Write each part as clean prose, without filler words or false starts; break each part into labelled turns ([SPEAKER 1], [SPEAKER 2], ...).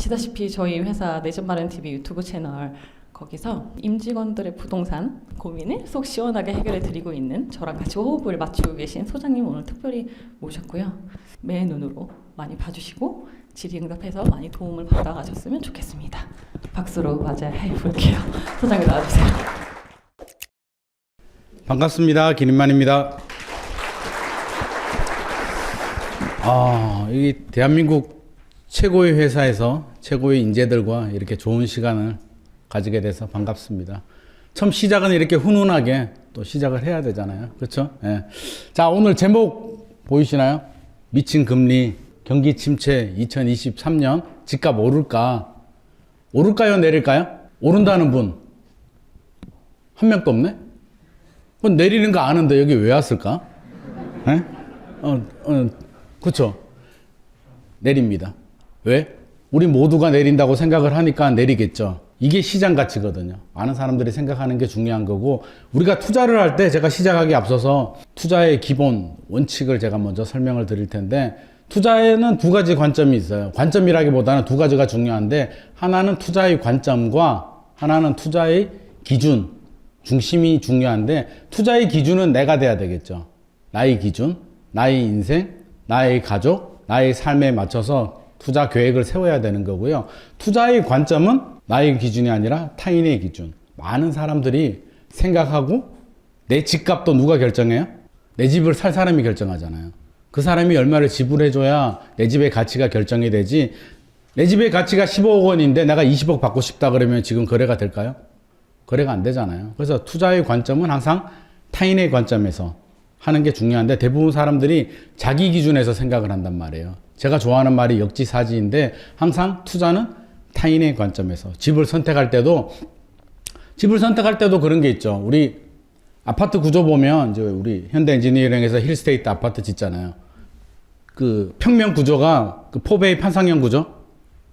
[SPEAKER 1] 아시다시피 저희 회사 내집마련TV 유튜브 채널 거기서 임직원들의 부동산 고민을 속 시원하게 해결해 드리고 있는 저랑 같이 호흡을 맞추고 계신 소장님 오늘 특별히 모셨고요. 매 눈으로 많이 봐주시고 질의응답해서 많이 도움을 받아가셨으면 좋겠습니다. 박수로 맞이해 볼게요. 소장님 나와주세요.
[SPEAKER 2] 반갑습니다. 김인만입니다. 이 대한민국 최고의 회사에서 최고의 인재들과 이렇게 좋은 시간을 가지게 돼서 반갑습니다. 처음 시작은 이렇게 훈훈하게 또 시작을 해야 되잖아요. 그렇죠? 예. 자, 오늘 제목 보이시나요? 미친 금리, 경기 침체 2023년 집값 오를까? 오를까요? 내릴까요? 오른다는 분 한 명도 없네? 그건 내리는 거 아는데 여기 왜 왔을까? 예? 그렇죠? 내립니다. 왜? 우리 모두가 내린다고 생각을 하니까 내리겠죠. 이게 시장 가치거든요. 많은 사람들이 생각하는 게 중요한 거고, 우리가 투자를 할 때 제가 시작하기 앞서서 투자의 기본 원칙을 제가 먼저 설명을 드릴 텐데, 투자에는 두 가지 관점이 있어요. 관점이라기보다는 두 가지가 중요한데, 하나는 투자의 관점과 하나는 투자의 기준, 중심이 중요한데, 투자의 기준은 내가 돼야 되겠죠. 나의 기준, 나의 인생, 나의 가족, 나의 삶에 맞춰서 투자 계획을 세워야 되는 거고요. 투자의 관점은 나의 기준이 아니라 타인의 기준. 많은 사람들이 생각하고 내 집값도 누가 결정해요? 내 집을 살 사람이 결정하잖아요. 그 사람이 얼마를 지불해줘야 내 집의 가치가 결정이 되지. 내 집의 가치가 15억 원인데 내가 20억 받고 싶다 그러면 지금 거래가 될까요? 거래가 안 되잖아요. 그래서 투자의 관점은 항상 타인의 관점에서 하는 게 중요한데, 대부분 사람들이 자기 기준에서 생각을 한단 말이에요. 제가 좋아하는 말이 역지사지인데, 항상 투자는 타인의 관점에서. 집을 선택할 때도 그런 게 있죠. 우리 아파트 구조 보면 이제 우리 현대 엔지니어링에서 힐스테이트 아파트 짓잖아요. 그 평면 구조가 그 포베이 판상형 구조,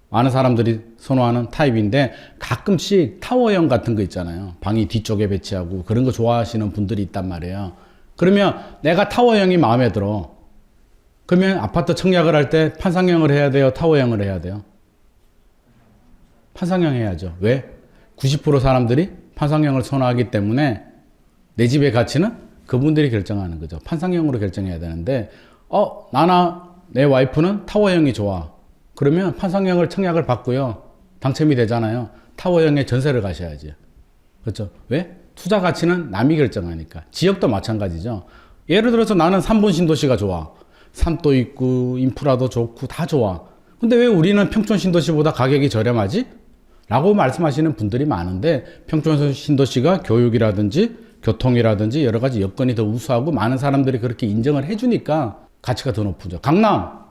[SPEAKER 2] 많은 사람들이 선호하는 타입인데, 가끔씩 타워형 같은 거 있잖아요. 방이 뒤쪽에 배치하고 그런 거 좋아하시는 분들이 있단 말이에요. 그러면 내가 타워형이 마음에 들어. 그러면 아파트 청약을 할 때 판상형을 해야 돼요? 타워형을 해야 돼요? 판상형 해야죠. 왜? 90% 사람들이 판상형을 선호하기 때문에 내 집의 가치는 그분들이 결정하는 거죠. 판상형으로 결정해야 되는데, 나나 내 와이프는 타워형이 좋아. 그러면 판상형을 청약을 받고요. 당첨이 되잖아요. 타워형에 전세를 가셔야지. 그렇죠? 왜? 투자 가치는 남이 결정하니까. 지역도 마찬가지죠. 예를 들어서 나는 3번 신도시가 좋아. 산도 있고 인프라도 좋고 다 좋아. 근데 왜 우리는 평촌 신도시보다 가격이 저렴하지? 라고 말씀하시는 분들이 많은데, 평촌 신도시가 교육이라든지 교통이라든지 여러 가지 여건이 더 우수하고 많은 사람들이 그렇게 인정을 해주니까 가치가 더 높죠. 강남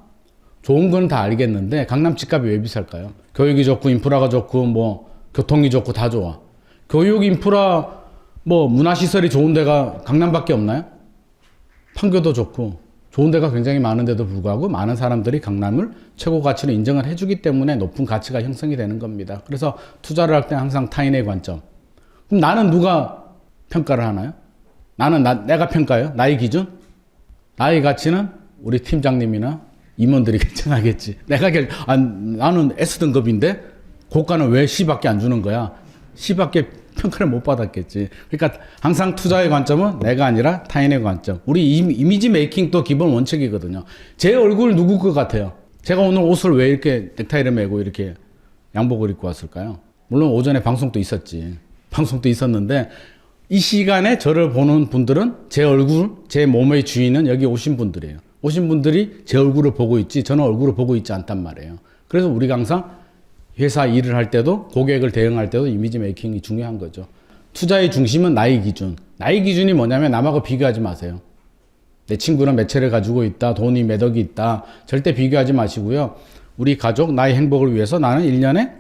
[SPEAKER 2] 좋은 건 다 알겠는데 강남 집값이 왜 비쌀까요? 교육이 좋고 인프라가 좋고 뭐 교통이 좋고 다 좋아. 교육 인프라 뭐 문화시설이 좋은 데가 강남밖에 없나요? 판교도 좋고 좋은 데가 굉장히 많은데도 불구하고 많은 사람들이 강남을 최고 가치로 인정을 해주기 때문에 높은 가치가 형성이 되는 겁니다. 그래서 투자를 할 때 항상 타인의 관점. 그럼 나는 누가 평가를 하나요? 내가 평가해요? 나의 기준? 나의 가치는 우리 팀장님이나 임원들이 결정하겠지. 나는 S등급인데 고가는 왜 C밖에 안 주는 거야? C밖에 평가를 못 받았겠지. 그러니까 항상 투자의 관점은 내가 아니라 타인의 관점. 우리 이미지 메이킹도 기본 원칙이거든요. 제 얼굴 누구 것 같아요? 제가 오늘 옷을 왜 이렇게 넥타이를 메고 이렇게 양복을 입고 왔을까요? 물론 오전에 방송도 있었지. 방송도 있었는데 이 시간에 저를 보는 분들은 제 얼굴, 제 몸의 주인은 여기 오신 분들이에요. 오신 분들이 제 얼굴을 보고 있지 저는 얼굴을 보고 있지 않단 말이에요. 그래서 우리가 항상 회사 일을 할 때도 고객을 대응할 때도 이미지 메이킹이 중요한 거죠. 투자의 중심은 나의 기준. 나의 기준이 뭐냐면 남하고 비교하지 마세요. 내 친구는 몇 채를 가지고 있다. 돈이 몇 억이 있다. 절대 비교하지 마시고요. 우리 가족, 나의 행복을 위해서 나는 1년에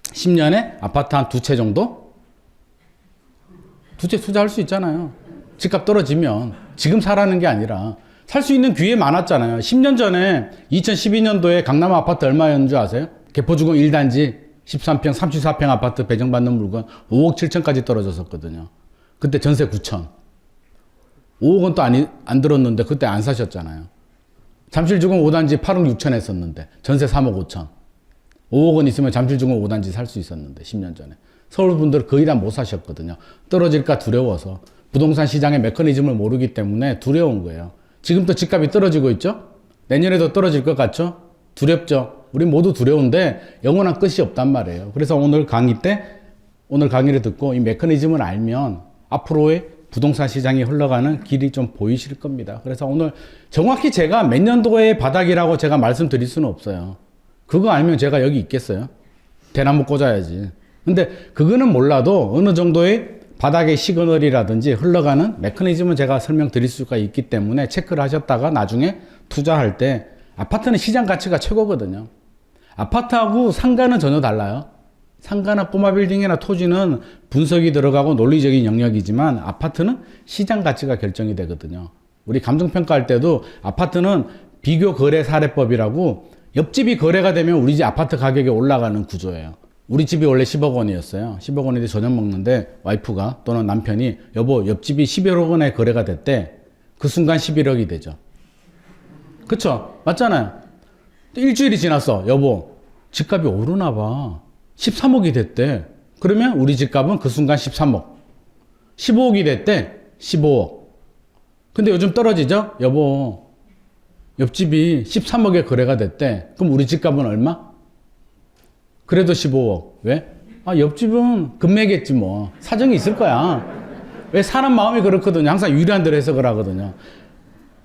[SPEAKER 2] 10년에 아파트 한 2채 정도? 2채 투자할 수 있잖아요. 집값 떨어지면. 지금 사라는 게 아니라 살 수 있는 기회 많았잖아요. 10년 전에 2012년도에 강남 아파트 얼마였는 줄 아세요? 개포주공 1단지 13평, 34평 아파트 배정받는 물건 5억 7천까지 떨어졌었거든요. 그때 전세 9천. 5억은 또 안 들었는데 그때 안 사셨잖아요. 잠실주공 5단지 8억 6천 했었는데 전세 3억 5천. 5억 원 있으면 잠실중공 5단지 살 수 있었는데 10년 전에. 서울 분들 거의 다 못 사셨거든요. 떨어질까 두려워서. 부동산 시장의 메커니즘을 모르기 때문에 두려운 거예요. 지금도 집값이 떨어지고 있죠? 내년에도 떨어질 것 같죠? 두렵죠? 우리 모두 두려운데 영원한 끝이 없단 말이에요. 그래서 오늘 강의를 듣고 이 메커니즘을 알면 앞으로의 부동산 시장이 흘러가는 길이 좀 보이실 겁니다. 그래서 오늘 정확히 제가 몇 년도의 바닥이라고 제가 말씀드릴 수는 없어요. 그거 알면 제가 여기 있겠어요? 대나무 꽂아야지. 근데 그거는 몰라도 어느 정도의 바닥의 시그널이라든지 흘러가는 메커니즘은 제가 설명드릴 수가 있기 때문에 체크를 하셨다가 나중에 투자할 때 아파트는 시장 가치가 최고거든요. 아파트하고 상가는 전혀 달라요. 상가나 꼬마 빌딩이나 토지는 분석이 들어가고 논리적인 영역이지만 아파트는 시장 가치가 결정이 되거든요. 우리 감정평가할 때도 아파트는 비교 거래 사례법이라고 옆집이 거래가 되면 우리 집 아파트 가격이 올라가는 구조예요. 우리 집이 원래 10억 원이었어요. 10억 원인데 저녁 먹는데 와이프가 또는 남편이 여보 옆집이 11억 원에 거래가 됐대. 그 순간 11억이 되죠. 그쵸? 맞잖아요. 일주일이 지났어. 여보 집값이 오르나 봐. 13억이 됐대. 그러면 우리 집값은 그 순간 13억. 15억이 됐대. 15억. 근데 요즘 떨어지죠? 여보 옆집이 13억에 거래가 됐대. 그럼 우리 집값은 얼마? 그래도 15억. 왜? 아, 옆집은 금매겠지 뭐. 사정이 있을 거야. 왜? 사람 마음이 그렇거든요. 항상 유리한 대로 해석을 하거든요.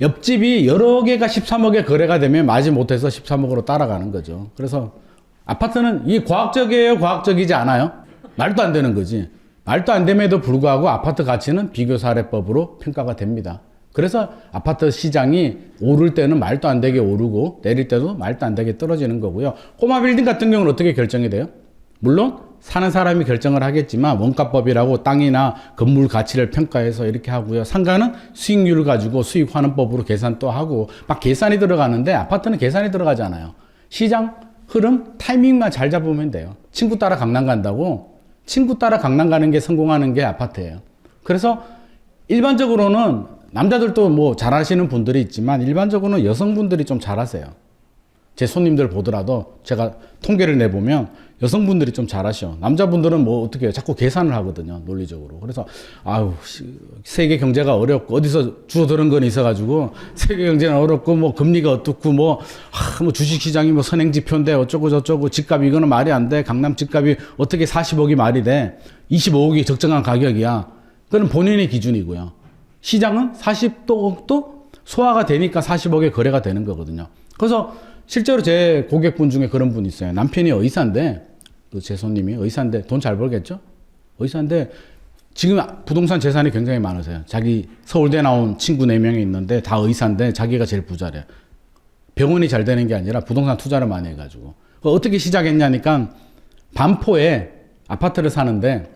[SPEAKER 2] 옆집이 여러 개가 13억에 거래가 되면 마지 못해서 13억으로 따라가는 거죠. 그래서 아파트는 이게 과학적이에요? 과학적이지 않아요? 말도 안 되는 거지. 말도 안 됨에도 불구하고 아파트 가치는 비교사례법으로 평가가 됩니다. 그래서 아파트 시장이 오를 때는 말도 안 되게 오르고 내릴 때도 말도 안 되게 떨어지는 거고요. 꼬마 빌딩 같은 경우는 어떻게 결정이 돼요? 물론 사는 사람이 결정을 하겠지만 원가법이라고 땅이나 건물 가치를 평가해서 이렇게 하고요. 상가는 수익률을 가지고 수익 환원법으로 계산 또 하고 막 계산이 들어가는데 아파트는 계산이 들어가지 않아요. 시장 흐름 타이밍만 잘 잡으면 돼요. 친구 따라 강남 간다고 친구 따라 강남 가는 게 성공하는 게 아파트예요. 그래서 일반적으로는 남자들도 뭐 잘하시는 분들이 있지만 일반적으로는 여성분들이 좀 잘하세요. 제 손님들 보더라도 제가 통계를 내보면 여성분들이 좀 잘하셔. 남자분들은 뭐 어떻게 해요? 자꾸 계산을 하거든요. 논리적으로. 그래서 아유 세계 경제가 어렵고 어디서 주워 들은 건 있어가지고 세계 경제는 어렵고 뭐 금리가 어떻고 뭐 주식시장이 뭐 선행지표인데 어쩌고 저쩌고 집값 이거는 말이 안 돼. 강남 집값이 어떻게 40억이 말이 돼. 25억이 적정한 가격이야. 그건 본인의 기준이고요. 시장은 40억도 소화가 되니까 40억에 거래가 되는 거거든요. 그래서 실제로 제 고객분 중에 그런 분이 있어요. 남편이 의사인데, 제 손님이 의사인데 돈 잘 벌겠죠? 의사인데 지금 부동산 재산이 굉장히 많으세요. 자기 서울대 나온 친구 4명이 있는데 다 의사인데 자기가 제일 부자래. 병원이 잘 되는 게 아니라 부동산 투자를 많이 해가지고. 어떻게 시작했냐니까 반포에 아파트를 사는데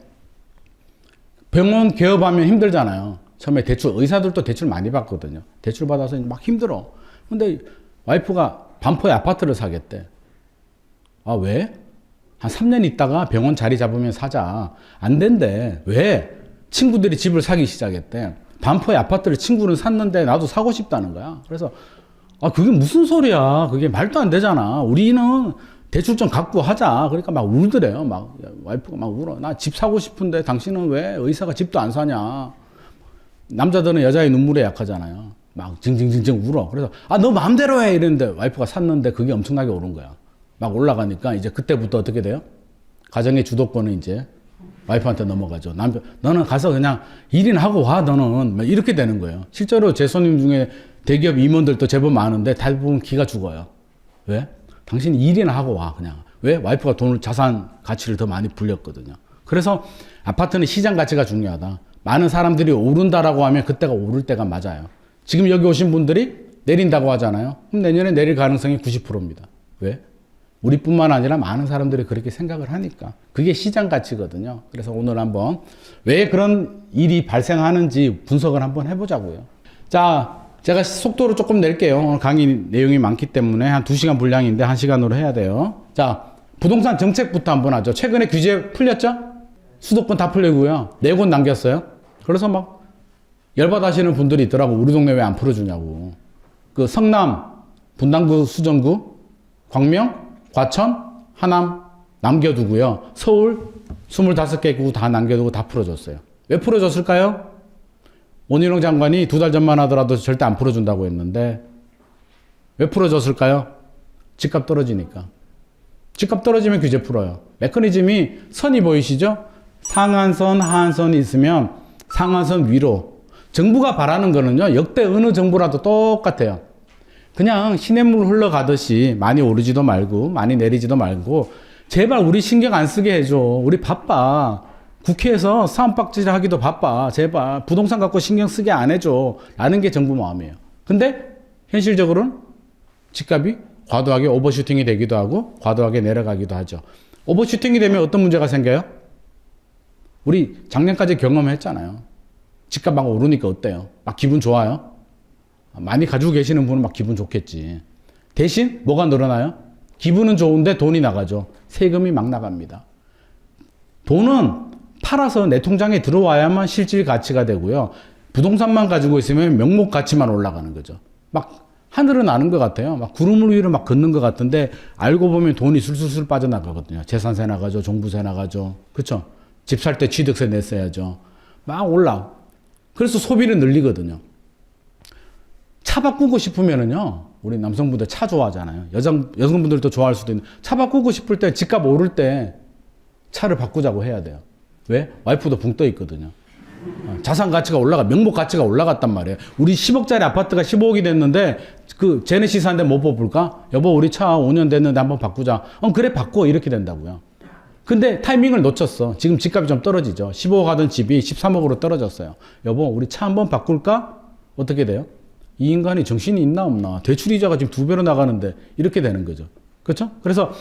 [SPEAKER 2] 병원 개업하면 힘들잖아요. 처음에 대출, 의사들도 대출 많이 받거든요. 대출 받아서 막 힘들어. 근데 와이프가 반포에 아파트를 사겠대. 아, 왜? 한 3년 있다가 병원 자리 잡으면 사자. 안 된대. 왜? 친구들이 집을 사기 시작했대. 반포에 아파트를 친구는 샀는데 나도 사고 싶다는 거야. 그래서, 아, 그게 무슨 소리야. 그게 말도 안 되잖아. 우리는 대출 좀 갖고 하자. 그러니까 막 울더래요. 막, 와이프가 막 울어. 나 집 사고 싶은데 당신은 왜 의사가 집도 안 사냐. 남자들은 여자의 눈물에 약하잖아요. 막 징징징징 울어. 그래서 아, 너 마음대로 해 이랬는데 와이프가 샀는데 그게 엄청나게 오른 거야. 막 올라가니까 이제 그때부터 어떻게 돼요? 가정의 주도권은 이제 와이프한테 넘어가죠. 남편 너는 가서 그냥 일이나 하고 와 너는 막 이렇게 되는 거예요. 실제로 제 손님 중에 대기업 임원들도 제법 많은데 대부분 기가 죽어요. 왜? 당신 일이나 하고 와 그냥. 왜? 와이프가 돈을 자산 가치를 더 많이 불렸거든요. 그래서 아파트는 시장 가치가 중요하다. 많은 사람들이 오른다라고 하면 그때가 오를 때가 맞아요. 지금 여기 오신 분들이 내린다고 하잖아요. 그럼 내년에 내릴 가능성이 90%입니다. 왜? 우리뿐만 아니라 많은 사람들이 그렇게 생각을 하니까. 그게 시장 가치거든요. 그래서 오늘 한번 왜 그런 일이 발생하는지 분석을 한번 해보자고요. 자, 제가 속도를 조금 낼게요. 오늘 강의 내용이 많기 때문에 한 2시간 분량인데 1시간으로 해야 돼요. 자, 부동산 정책부터 한번 하죠. 최근에 규제 풀렸죠? 수도권 다 풀리고요. 4곳 남겼어요. 그래서 막 열받아 하시는 분들이 있더라고. 우리 동네 왜 안 풀어주냐고. 그 성남, 분당구, 수정구, 광명, 과천, 하남 남겨두고요. 서울 25개 구 다 남겨두고 다 풀어줬어요. 왜 풀어줬을까요? 원희룡 장관이 2달 전만 하더라도 절대 안 풀어준다고 했는데 왜 풀어줬을까요? 집값 떨어지니까. 집값 떨어지면 규제 풀어요. 메커니즘이 선이 보이시죠? 상한선, 하한선이 있으면 상한선 위로. 정부가 바라는 거는요, 역대 어느 정부라도 똑같아요. 그냥 시냇물 흘러가듯이 많이 오르지도 말고, 많이 내리지도 말고, 제발 우리 신경 안 쓰게 해줘. 우리 바빠. 국회에서 사업박질 하기도 바빠. 제발 부동산 갖고 신경 쓰게 안 해줘. 라는 게 정부 마음이에요. 근데 현실적으로는 집값이 과도하게 오버슈팅이 되기도 하고 과도하게 내려가기도 하죠. 오버슈팅이 되면 어떤 문제가 생겨요? 우리 작년까지 경험했잖아요. 집값 막 오르니까 어때요? 막 기분 좋아요? 많이 가지고 계시는 분은 막 기분 좋겠지. 대신 뭐가 늘어나요? 기분은 좋은데 돈이 나가죠. 세금이 막 나갑니다. 돈은 팔아서 내 통장에 들어와야만 실질 가치가 되고요. 부동산만 가지고 있으면 명목 가치만 올라가는 거죠. 막 하늘은 아는 것 같아요. 막 구름을 위로 막 걷는 것 같은데 알고 보면 돈이 술술술 빠져나가거든요. 재산세 나가죠. 종부세 나가죠. 그렇죠? 집 살 때 취득세 냈어야죠. 막 올라. 그래서 소비를 늘리거든요. 차 바꾸고 싶으면은요. 우리 남성분들 차 좋아하잖아요. 여성분들도 좋아할 수도 있는. 차 바꾸고 싶을 때 집값 오를 때 차를 바꾸자고 해야 돼요. 왜? 와이프도 붕 떠 있거든요. 자산 가치가 명목 가치가 올라갔단 말이에요. 우리 10억짜리 아파트가 15억이 됐는데, 그, 제네시스한테 뭐 뽑을까? 여보, 우리 차 5년 됐는데 한번 바꾸자. 그래, 바꿔. 이렇게 된다고요. 근데 타이밍을 놓쳤어. 지금 집값이 좀 떨어지죠. 15억 하던 집이 13억으로 떨어졌어요. 여보, 우리 차 한번 바꿀까? 어떻게 돼요? 이 인간이 정신이 있나 없나? 대출이자가 지금 2배로 나가는데, 이렇게 되는 거죠. 그렇죠? 그래서,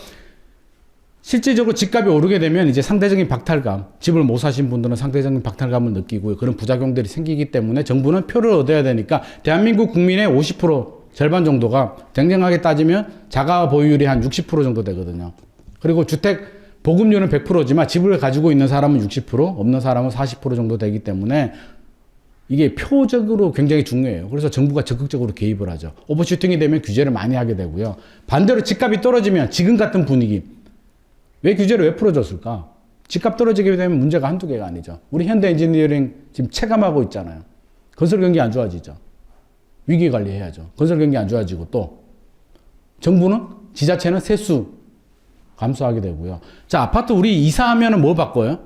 [SPEAKER 2] 실질적으로 집값이 오르게 되면 이제 상대적인 박탈감, 집을 못 사신 분들은 상대적인 박탈감을 느끼고 그런 부작용들이 생기기 때문에 정부는 표를 얻어야 되니까 대한민국 국민의 50% 절반 정도가 냉정하게 따지면 자가 보유율이 한 60% 정도 되거든요. 그리고 주택 보급률은 100%지만 집을 가지고 있는 사람은 60%, 없는 사람은 40% 정도 되기 때문에 이게 표적으로 굉장히 중요해요. 그래서 정부가 적극적으로 개입을 하죠. 오버슈팅이 되면 규제를 많이 하게 되고요. 반대로 집값이 떨어지면 지금 같은 분위기, 왜 규제를 왜 풀어줬을까? 집값 떨어지게 되면 문제가 한두 개가 아니죠. 우리 현대 엔지니어링 지금 체감하고 있잖아요. 건설 경기 안 좋아지죠. 위기 관리해야죠. 건설 경기 안 좋아지고 또 정부는 지자체는 세수 감소하게 되고요. 자, 아파트 우리 이사하면은 뭐 바꿔요?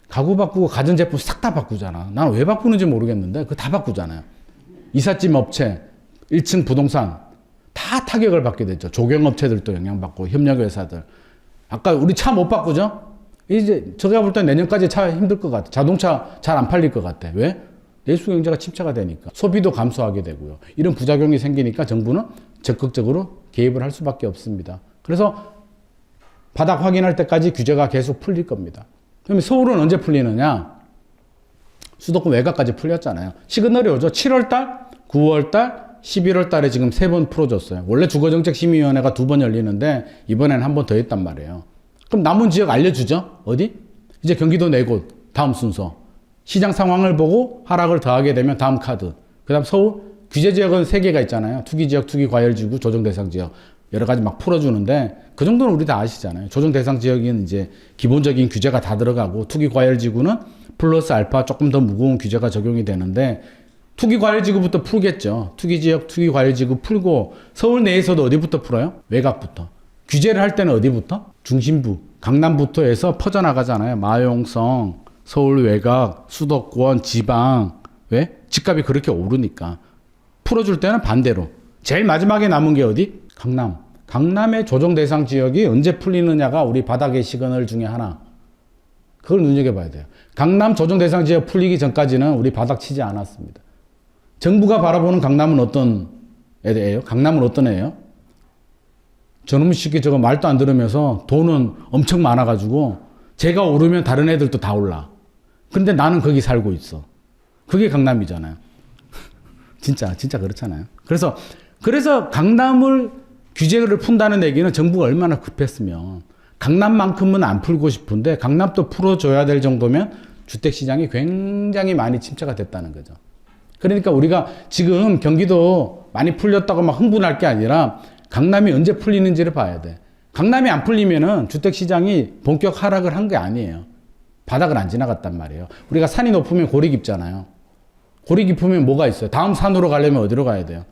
[SPEAKER 2] 가구 바꾸고 가전제품 싹 다 바꾸잖아. 나는 왜 바꾸는지 모르겠는데 그거 다 바꾸잖아요. 이삿짐 업체, 1층 부동산 다 타격을 받게 됐죠. 조경업체들도 영향받고 협력회사들. 아까 우리 차 못 바꾸죠? 이제 제가 볼 때 내년까지 차 힘들 것 같아. 자동차 잘 안 팔릴 것 같아. 왜? 내수 경제가 침체가 되니까. 소비도 감소하게 되고요. 이런 부작용이 생기니까 정부는 적극적으로 개입을 할 수밖에 없습니다. 그래서 바닥 확인할 때까지 규제가 계속 풀릴 겁니다. 그럼 서울은 언제 풀리느냐? 수도권 외곽까지 풀렸잖아요. 시그널이 오죠. 7월달, 9월달, 11월 달에 지금 3번 풀어줬어요. 원래 주거정책심의위원회가 2번 열리는데 이번에는 한 번 더 했단 말이에요. 그럼 남은 지역 알려주죠? 어디? 이제 경기도 4곳, 다음 순서. 시장 상황을 보고 하락을 더하게 되면 다음 카드. 그 다음 서울, 규제지역은 3개가 있잖아요. 투기지역, 투기과열지구, 조정대상지역. 여러 가지 막 풀어주는데 그 정도는 우리 다 아시잖아요. 조정대상지역은 이제 기본적인 규제가 다 들어가고 투기과열지구는 플러스 알파 조금 더 무거운 규제가 적용이 되는데 투기과열지구부터 풀겠죠. 투기지역, 투기과열지구 풀고 서울 내에서도 어디부터 풀어요? 외곽부터. 규제를 할 때는 어디부터? 중심부, 강남부터 해서 퍼져나가잖아요. 마용성, 서울 외곽, 수도권, 지방. 왜? 집값이 그렇게 오르니까. 풀어줄 때는 반대로. 제일 마지막에 남은 게 어디? 강남. 강남의 조정 대상 지역이 언제 풀리느냐가 우리 바닥의 시그널 중에 하나. 그걸 눈여겨봐야 돼요. 강남 조정 대상 지역 풀리기 전까지는 우리 바닥 치지 않았습니다. 정부가 바라보는 강남은 어떤 애예요? 강남은 어떤 애예요? 저놈 새끼 저거 말도 안 들으면서 돈은 엄청 많아가지고 제가 오르면 다른 애들도 다 올라. 근데 나는 거기 살고 있어. 그게 강남이잖아요. 진짜 그렇잖아요. 그래서 강남을 규제를 푼다는 얘기는 정부가 얼마나 급했으면 강남만큼은 안 풀고 싶은데 강남도 풀어줘야 될 정도면 주택시장이 굉장히 많이 침체가 됐다는 거죠. 그러니까 우리가 지금 경기도 많이 풀렸다고 막 흥분할 게 아니라 강남이 언제 풀리는지를 봐야 돼. 강남이 안 풀리면은 주택시장이 본격 하락을 한 게 아니에요. 바닥을 안 지나갔단 말이에요. 우리가 산이 높으면 골이 깊잖아요. 골이 깊으면 뭐가 있어요? 다음 산으로 가려면 어디로 가야 돼요?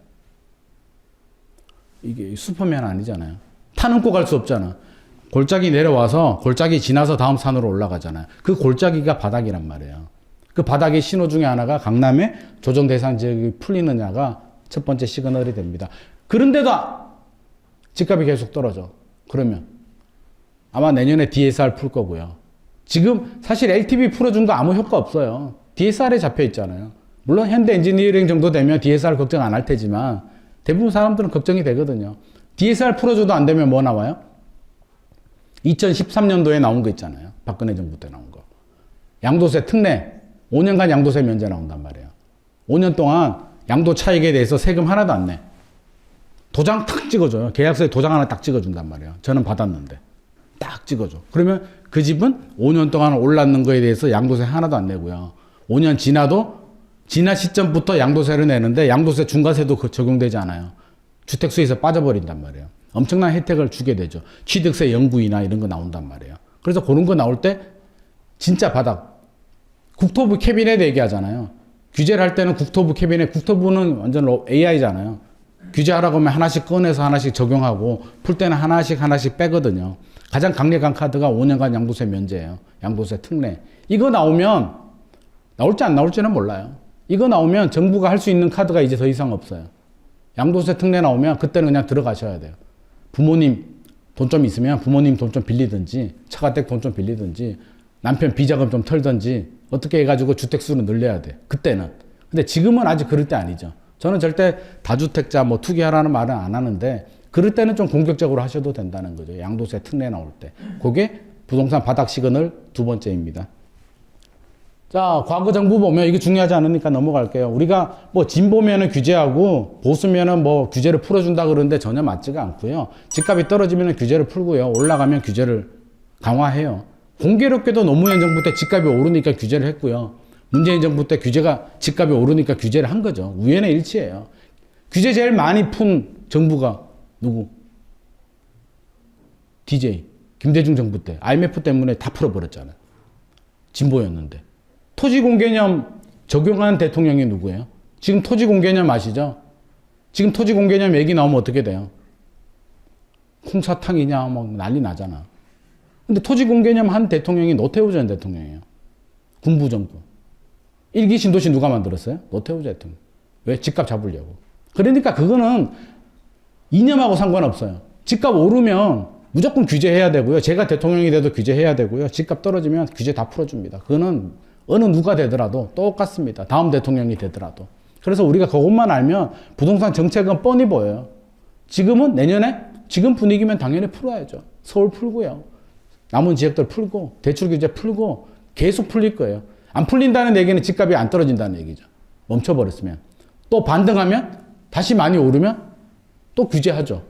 [SPEAKER 2] 이게 슈퍼맨 아니잖아요. 타 넘고 갈 수 없잖아. 골짜기 내려와서 골짜기 지나서 다음 산으로 올라가잖아요. 그 골짜기가 바닥이란 말이에요. 그 바닥의 신호 중에 하나가 강남의 조정 대상 지역이 풀리느냐가 첫 번째 시그널이 됩니다. 그런데도 집값이 계속 떨어져. 그러면 아마 내년에 DSR 풀 거고요. 지금 사실 LTV 풀어준 거 아무 효과 없어요. DSR에 잡혀 있잖아요. 물론 현대 엔지니어링 정도 되면 DSR 걱정 안 할 테지만 대부분 사람들은 걱정이 되거든요. DSR 풀어줘도 안 되면 뭐 나와요? 2013년도에 나온 거 있잖아요. 박근혜 정부 때 나온 거. 양도세 특례. 5년간 양도세 면제 나온단 말이에요. 5년 동안 양도 차익에 대해서 세금 하나도 안 내. 도장 탁 찍어줘요. 계약서에 도장 하나 딱 찍어준단 말이에요. 저는 받았는데. 딱 찍어줘. 그러면 그 집은 5년 동안 올랐는 거에 대해서 양도세 하나도 안 내고요. 5년 지나도 지난 시점부터 양도세를 내는데 양도세 중과세도 적용되지 않아요. 주택수에서 빠져버린단 말이에요. 엄청난 혜택을 주게 되죠. 취득세 연구이나 이런 거 나온단 말이에요. 그래서 그런 거 나올 때 진짜 바닥. 국토부 캐비넷 얘기하잖아요. 규제를 할 때는 국토부 캐비넷, 국토부는 완전 AI잖아요. 규제하라고 하면 하나씩 꺼내서 하나씩 적용하고 풀 때는 하나씩 빼거든요. 가장 강력한 카드가 5년간 양도세 면제예요. 양도세 특례. 이거 나오면 나올지 안 나올지는 몰라요. 이거 나오면 정부가 할 수 있는 카드가 이제 더 이상 없어요. 양도세 특례 나오면 그때는 그냥 들어가셔야 돼요. 부모님 돈 좀 있으면 부모님 돈 좀 빌리든지 처가댁 돈 좀 빌리든지 남편 비자금 좀 털든지 어떻게 해가지고 주택수를 늘려야 돼. 그때는. 근데 지금은 아직 그럴 때 아니죠. 저는 절대 다주택자 뭐 투기하라는 말은 안 하는데 그럴 때는 좀 공격적으로 하셔도 된다는 거죠. 양도세 특례 나올 때. 그게 부동산 바닥 시그널 두 번째입니다. 자, 과거 정부 보면 이게 중요하지 않으니까 넘어갈게요. 우리가 뭐 진보면은 규제하고 보수면은 뭐 규제를 풀어준다 그러는데 전혀 맞지가 않고요. 집값이 떨어지면 규제를 풀고요. 올라가면 규제를 강화해요. 공교롭게도 노무현 정부 때 집값이 오르니까 규제를 했고요. 문재인 정부 때 집값이 오르니까 규제를 한 거죠. 우연의 일치예요. 규제 제일 많이 푼 정부가 누구? DJ. 김대중 정부 때. IMF 때문에 다 풀어버렸잖아요. 진보였는데. 토지공개념 적용한 대통령이 누구예요? 지금 토지공개념 아시죠? 지금 토지공개념 얘기 나오면 어떻게 돼요? 콩사탕이냐 막 난리 나잖아. 근데 토지공개념 한 대통령이 노태우 전 대통령이에요. 군부정부. 일기 신도시 누가 만들었어요? 노태우 대통령. 왜? 집값 잡으려고. 그러니까 그거는 이념하고 상관없어요. 집값 오르면 무조건 규제해야 되고요. 제가 대통령이 돼도 규제해야 되고요. 집값 떨어지면 규제 다 풀어줍니다. 그거는 어느 누가 되더라도 똑같습니다. 다음 대통령이 되더라도. 그래서 우리가 그것만 알면 부동산 정책은 뻔히 보여요. 지금은 내년에 지금 분위기면 당연히 풀어야죠. 서울 풀고요. 남은 지역들 풀고 대출 규제 풀고 계속 풀릴 거예요. 안 풀린다는 얘기는 집값이 안 떨어진다는 얘기죠. 멈춰버렸으면. 또 반등하면 다시 많이 오르면 또 규제하죠.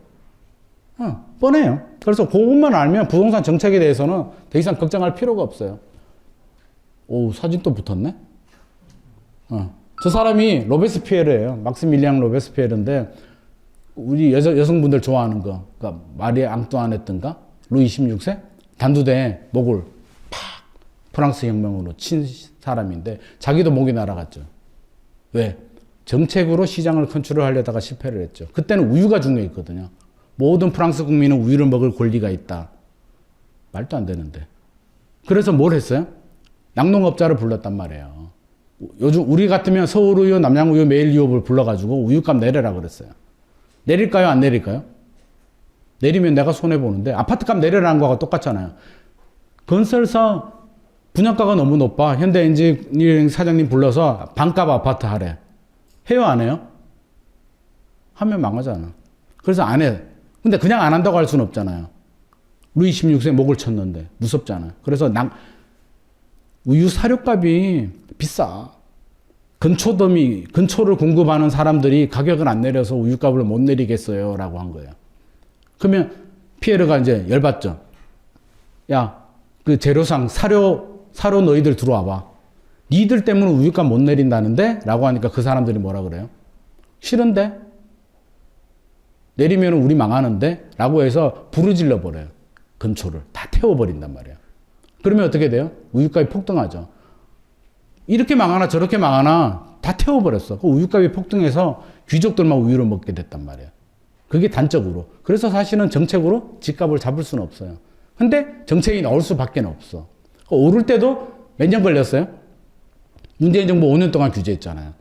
[SPEAKER 2] 뻔해요. 그래서 그것만 알면 부동산 정책에 대해서는 더 이상 걱정할 필요가 없어요. 오, 사진 또 붙었네? 저 사람이 로베스피에르예요. 막스밀리앙 로베스피에르인데 우리 여성분들 좋아하는 거. 그러니까 마리 앙뚜아네트인가? 루이 16세? 단두대에 목을 팍 프랑스 혁명으로 친 사람인데 자기도 목이 날아갔죠. 왜? 정책으로 시장을 컨트롤하려다가 실패를 했죠. 그때는 우유가 중요했거든요. 모든 프랑스 국민은 우유를 먹을 권리가 있다. 말도 안 되는데. 그래서 뭘 했어요? 낙농업자를 불렀단 말이에요. 요즘 우리 같으면 서울우유, 남양우유, 매일유업을 불러가지고 우유값 내려라 그랬어요. 내릴까요? 안 내릴까요? 내리면 내가 손해보는데 아파트값 내려라는 거하고 똑같잖아요. 건설사 분양가가 너무 높아. 현대엔지니어링 사장님 불러서 반값 아파트 하래. 해요? 안 해요? 하면 망하잖아. 그래서 안 해. 근데 그냥 안 한다고 할 수는 없잖아요. 루이 16세 목을 쳤는데 무섭잖아요. 그래서 우유 사료값이 비싸. 근초를 공급하는 사람들이 가격을 안 내려서 우유값을 못 내리겠어요 라고 한 거예요. 그러면 피에르가 이제 열받죠. 야, 그 재료상 사료 너희들 들어와봐. 니들 때문에 우유값 못 내린다는데? 라고 하니까 그 사람들이 뭐라 그래요? 싫은데? 내리면 우리 망하는데? 라고 해서 부르질러 버려요. 근초를. 다 태워버린단 말이에요. 그러면 어떻게 돼요? 우유값이 폭등하죠. 이렇게 망하나 저렇게 망하나 다 태워버렸어. 그 우유값이 폭등해서 귀족들만 우유를 먹게 됐단 말이에요. 그게 단적으로. 그래서 사실은 정책으로 집값을 잡을 수는 없어요. 근데 정책이 나올 수밖에 없어. 오를 때도 몇 년 걸렸어요? 문재인 정부 5년 동안 규제했잖아요.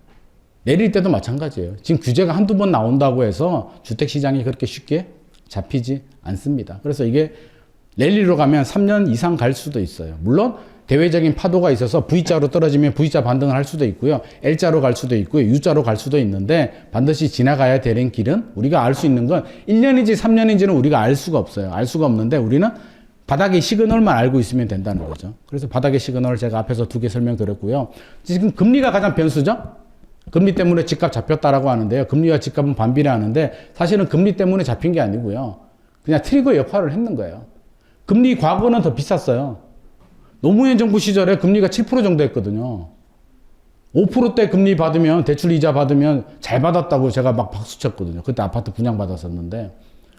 [SPEAKER 2] 내릴 때도 마찬가지예요. 지금 규제가 한두 번 나온다고 해서 주택시장이 그렇게 쉽게 잡히지 않습니다. 그래서 이게 랠리로 가면 3년 이상 갈 수도 있어요. 물론 대외적인 파도가 있어서 V자로 떨어지면 V자 반등을 할 수도 있고요. L자로 갈 수도 있고요. U자로 갈 수도 있는데 반드시 지나가야 되는 길은 우리가 알 수 있는 건 1년인지 3년인지는 우리가 알 수가 없어요. 알 수가 없는데 우리는 바닥의 시그널만 알고 있으면 된다는 거죠. 그래서 바닥의 시그널을 제가 앞에서 2개 설명드렸고요. 지금 금리가 가장 변수죠. 금리 때문에 집값 잡혔다라고 하는데요. 금리와 집값은 반비례하는데 사실은 금리 때문에 잡힌 게 아니고요. 그냥 트리거 역할을 했는 거예요. 금리 과거는 더 비쌌어요. 노무현 정부 시절에 금리가 7% 정도 했거든요. 5%대 금리 받으면, 대출 이자 받으면 잘 받았다고 제가 막 박수 쳤거든요. 그때 아파트 분양받았었는데.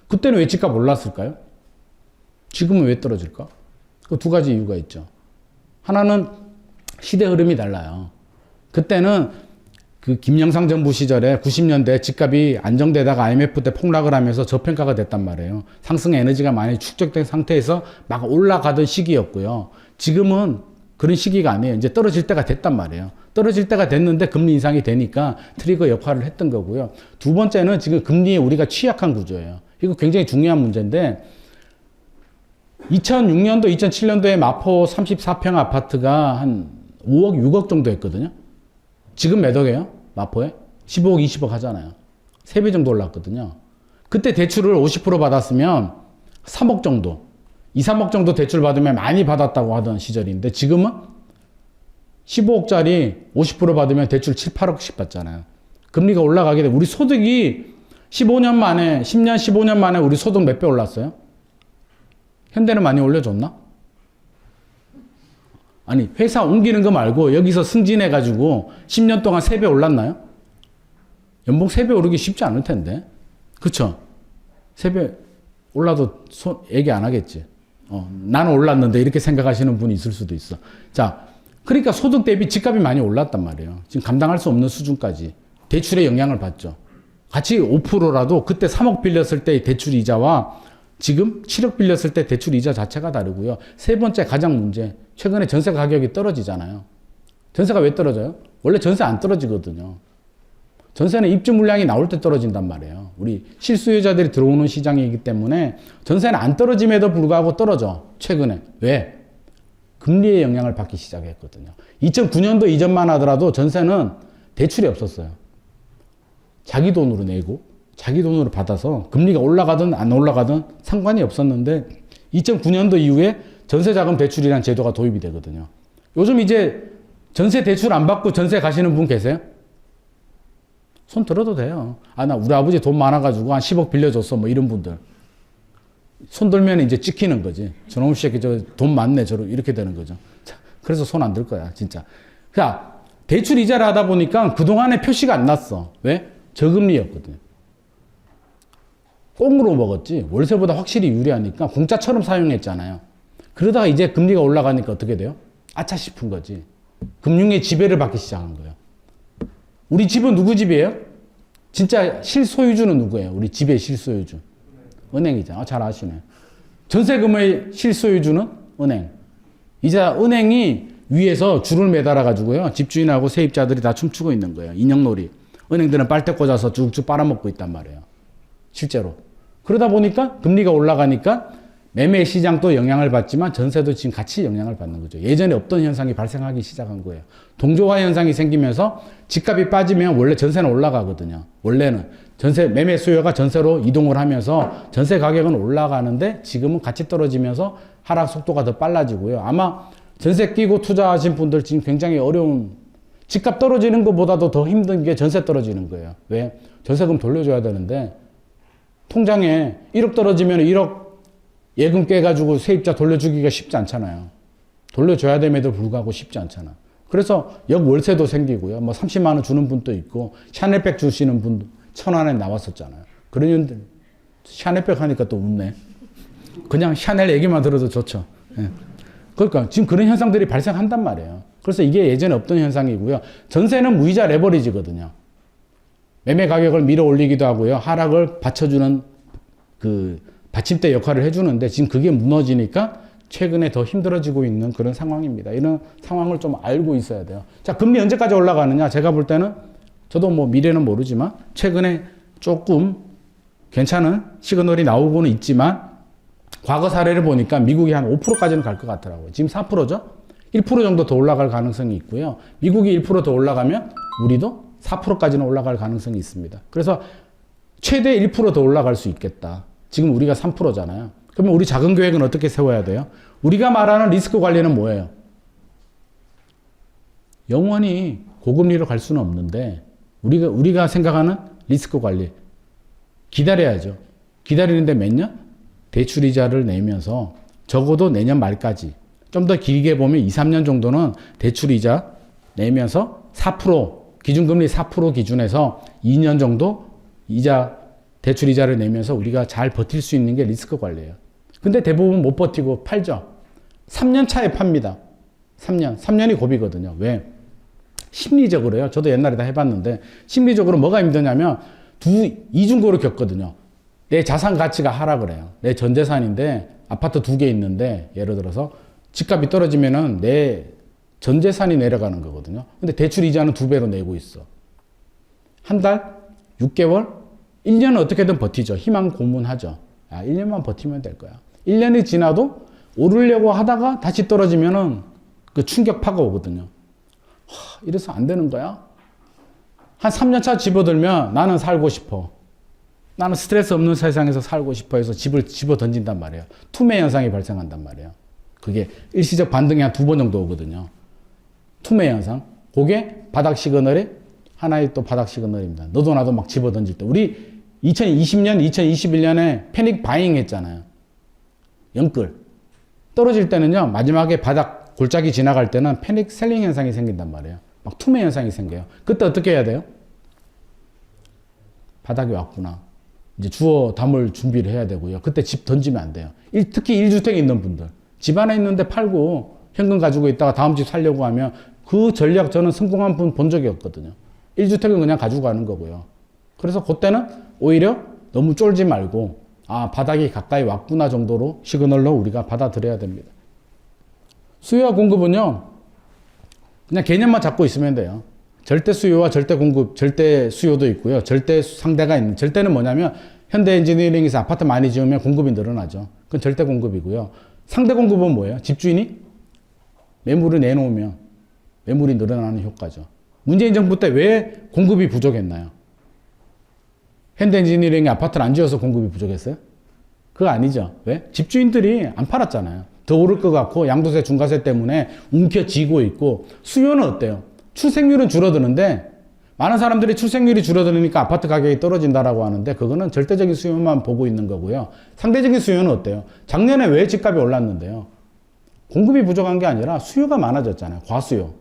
[SPEAKER 2] 그때는 왜 집값 올랐을까요? 지금은 왜 떨어질까? 그 2가지 이유가 있죠. 하나는 시대 흐름이 달라요. 그때는 그 김영삼 정부 시절에 90년대 집값이 안정되다가 IMF 때 폭락을 하면서 저평가가 됐단 말이에요. 상승 에너지가 많이 축적된 상태에서 막 올라가던 시기였고요. 지금은 그런 시기가 아니에요. 이제 떨어질 때가 됐단 말이에요. 떨어질 때가 됐는데 금리 인상이 되니까 트리거 역할을 했던 거고요. 2번째는 지금 금리에 우리가 취약한 구조예요. 이거 굉장히 중요한 문제인데 2006년도, 2007년도에 마포 34평 아파트가 한 5억, 6억 정도 했거든요. 지금 몇 억이에요? 마포에? 15억, 20억 하잖아요. 3배 정도 올랐거든요. 그때 대출을 50% 받았으면 3억 정도, 2, 3억 정도 대출 받으면 많이 받았다고 하던 시절인데 지금은 15억짜리 50% 받으면 대출 7, 8억씩 받잖아요. 금리가 올라가게 되면 우리 소득이 15년 만에, 10년, 15년 만에 우리 소득 몇 배 올랐어요? 현대는 많이 올려줬나? 아니, 회사 옮기는 거 말고 여기서 승진해가지고 10년 동안 3배 올랐나요? 연봉 3배 오르기 쉽지 않을 텐데. 그쵸? 3배 올라도 얘기 안 하겠지. 나는 올랐는데 이렇게 생각하시는 분이 있을 수도 있어. 자, 그러니까 소득 대비 집값이 많이 올랐단 말이에요. 지금 감당할 수 없는 수준까지. 대출의 영향을 받죠. 같이 5%라도 그때 3억 빌렸을 때의 대출 이자와 지금 7억 빌렸을 때 대출 이자 자체가 다르고요. 3번째 가장 문제. 최근에 전세 가격이 떨어지잖아요. 전세가 왜 떨어져요? 원래 전세 안 떨어지거든요. 전세는 입주 물량이 나올 때 떨어진단 말이에요. 우리 실수요자들이 들어오는 시장이기 때문에 전세는 안 떨어짐에도 불구하고 떨어져. 최근에. 왜? 금리의 영향을 받기 시작했거든요. 2009년도 이전만 하더라도 전세는 대출이 없었어요. 자기 돈으로 내고 자기 돈으로 받아서 금리가 올라가든 안 올라가든 상관이 없었는데 2009년도 이후에 전세자금 대출이라는 제도가 도입이 되거든요. 요즘 이제 전세 대출 안 받고 전세 가시는 분 계세요? 손 들어도 돼요. 나 우리 아버지 돈 많아가지고 한 10억 빌려줬어. 뭐 이런 분들. 손 들면 이제 찍히는 거지. 저놈 새끼 저 돈 많네. 이렇게 되는 거죠. 자, 그래서 손 안 들 거야. 진짜. 자, 대출 이자를 하다 보니까 그동안에 표시가 안 났어. 왜? 저금리였거든요. 꽁으로 먹었지. 월세보다 확실히 유리하니까 공짜처럼 사용했잖아요. 그러다가 이제 금리가 올라가니까 어떻게 돼요? 아차 싶은 거지. 금융의 지배를 받기 시작한 거예요. 우리 집은 누구 집이에요? 진짜 실소유주는 누구예요? 우리 집의 실소유주. 은행이잖아. 잘 아시네. 전세금의 실소유주는 은행. 이제 은행이 위에서 줄을 매달아 가지고요. 집주인하고 세입자들이 다 춤추고 있는 거예요. 인형놀이. 은행들은 빨대 꽂아서 쭉쭉 빨아먹고 있단 말이에요. 실제로. 그러다 보니까 금리가 올라가니까 매매 시장도 영향을 받지만 전세도 지금 같이 영향을 받는 거죠. 예전에 없던 현상이 발생하기 시작한 거예요. 동조화 현상이 생기면서 집값이 빠지면 원래 전세는 올라가거든요. 원래는 전세 매매 수요가 전세로 이동을 하면서 전세 가격은 올라가는데 지금은 같이 떨어지면서 하락 속도가 더 빨라지고요. 아마 전세 끼고 투자하신 분들 지금 굉장히 어려운 집값 떨어지는 것보다도 더 힘든 게 전세 떨어지는 거예요. 왜? 전세금 돌려줘야 되는데 통장에 1억 떨어지면 1억 예금 깨가지고 세입자 돌려주기가 쉽지 않잖아요. 돌려줘야 됨에도 불구하고 쉽지 않잖아. 그래서 역월세도 생기고요. 뭐 30만 원 주는 분도 있고 샤넬백 주시는 분도 1,000원에 나왔었잖아요. 그런 샤넬백 하니까 또 웃네. 그냥 샤넬 얘기만 들어도 좋죠. 예. 그러니까 지금 그런 현상들이 발생한단 말이에요. 그래서 이게 예전에 없던 현상이고요. 전세는 무이자 레버리지거든요. 매매 가격을 밀어 올리기도 하고요. 하락을 받쳐주는 그 받침대 역할을 해주는데 지금 그게 무너지니까 최근에 더 힘들어지고 있는 그런 상황입니다. 이런 상황을 좀 알고 있어야 돼요. 자, 금리 언제까지 올라가느냐? 제가 볼 때는 저도 뭐 미래는 모르지만 최근에 조금 괜찮은 시그널이 나오고는 있지만 과거 사례를 보니까 미국이 한 5%까지는 갈 것 같더라고요. 지금 4%죠? 1% 정도 더 올라갈 가능성이 있고요. 미국이 1% 더 올라가면 우리도 4%까지는 올라갈 가능성이 있습니다. 그래서 최대 1% 더 올라갈 수 있겠다. 지금 우리가 3%잖아요. 그러면 우리 자금 계획은 어떻게 세워야 돼요? 우리가 말하는 리스크 관리는 뭐예요? 영원히 고금리로 갈 수는 없는데 우리가 생각하는 리스크 관리 기다려야죠. 기다리는데 몇 년? 대출이자를 내면서 적어도 내년 말까지 좀 더 길게 보면 2, 3년 정도는 대출이자 내면서 4% 기준금리 4% 기준에서 2년 정도 대출이자를 내면서 우리가 잘 버틸 수 있는 게 리스크 관리예요. 근데 대부분 못 버티고 팔죠. 3년 차에 팝니다. 3년이 고비거든요. 왜? 심리적으로요. 저도 옛날에 다 해봤는데 심리적으로 뭐가 힘드냐면 이중고를 겪거든요. 내 자산 가치가 하락을 해요. 내 전 재산인데 아파트 2개 있는데 예를 들어서 집값이 떨어지면은 내 전 재산이 내려가는 거거든요. 근데 대출 이자는 2배로 내고 있어. 한 달, 6개월, 1년은 어떻게든 버티죠. 희망 고문하죠. 1년만 버티면 될 거야. 1년이 지나도 오르려고 하다가 다시 떨어지면은 그 충격파가 오거든요. 이래서 안 되는 거야. 한 3년 차 집어들면 나는 살고 싶어. 나는 스트레스 없는 세상에서 살고 싶어 해서 집을 집어 던진단 말이에요. 투매 현상이 발생한단 말이에요. 그게 일시적 반등이 한 2번 정도 오거든요. 투매 현상. 그게 바닥 시그널이 하나의 또 바닥 시그널입니다. 너도 나도 막 집어 던질 때. 우리 2020년, 2021년에 패닉 바잉 했잖아요. 영끌. 떨어질 때는요, 마지막에 바닥 골짜기 지나갈 때는 패닉 셀링 현상이 생긴단 말이에요. 막 투매 현상이 생겨요. 그때 어떻게 해야 돼요? 바닥이 왔구나. 이제 주워 담을 준비를 해야 되고요. 그때 집 던지면 안 돼요. 특히 1주택에 있는 분들. 집 안에 있는데 팔고 현금 가지고 있다가 다음 집 살려고 하면 그 전략 저는 성공한 분 본 적이 없거든요. 1주택은 그냥 가지고 가는 거고요. 그래서 그때는 오히려 너무 쫄지 말고 바닥이 가까이 왔구나 정도로 시그널로 우리가 받아들여야 됩니다. 수요와 공급은요. 그냥 개념만 잡고 있으면 돼요. 절대 수요와 절대 공급, 절대 수요도 있고요. 절대 상대가 있는. 절대는 뭐냐면 현대 엔지니어링에서 아파트 많이 지으면 공급이 늘어나죠. 그건 절대 공급이고요. 상대 공급은 뭐예요? 집주인이 매물을 내놓으면 매물이 늘어나는 효과죠. 문재인 정부 때 왜 공급이 부족했나요? 현대 엔지니어링이 아파트를 안 지어서 공급이 부족했어요? 그거 아니죠. 왜? 집주인들이 안 팔았잖아요. 더 오를 것 같고 양도세 중과세 때문에 움켜쥐고 있고 수요는 어때요? 출생률은 줄어드는데 많은 사람들이 출생률이 줄어드니까 아파트 가격이 떨어진다라고 하는데 그거는 절대적인 수요만 보고 있는 거고요. 상대적인 수요는 어때요? 작년에 왜 집값이 올랐는데요? 공급이 부족한 게 아니라 수요가 많아졌잖아요. 과수요.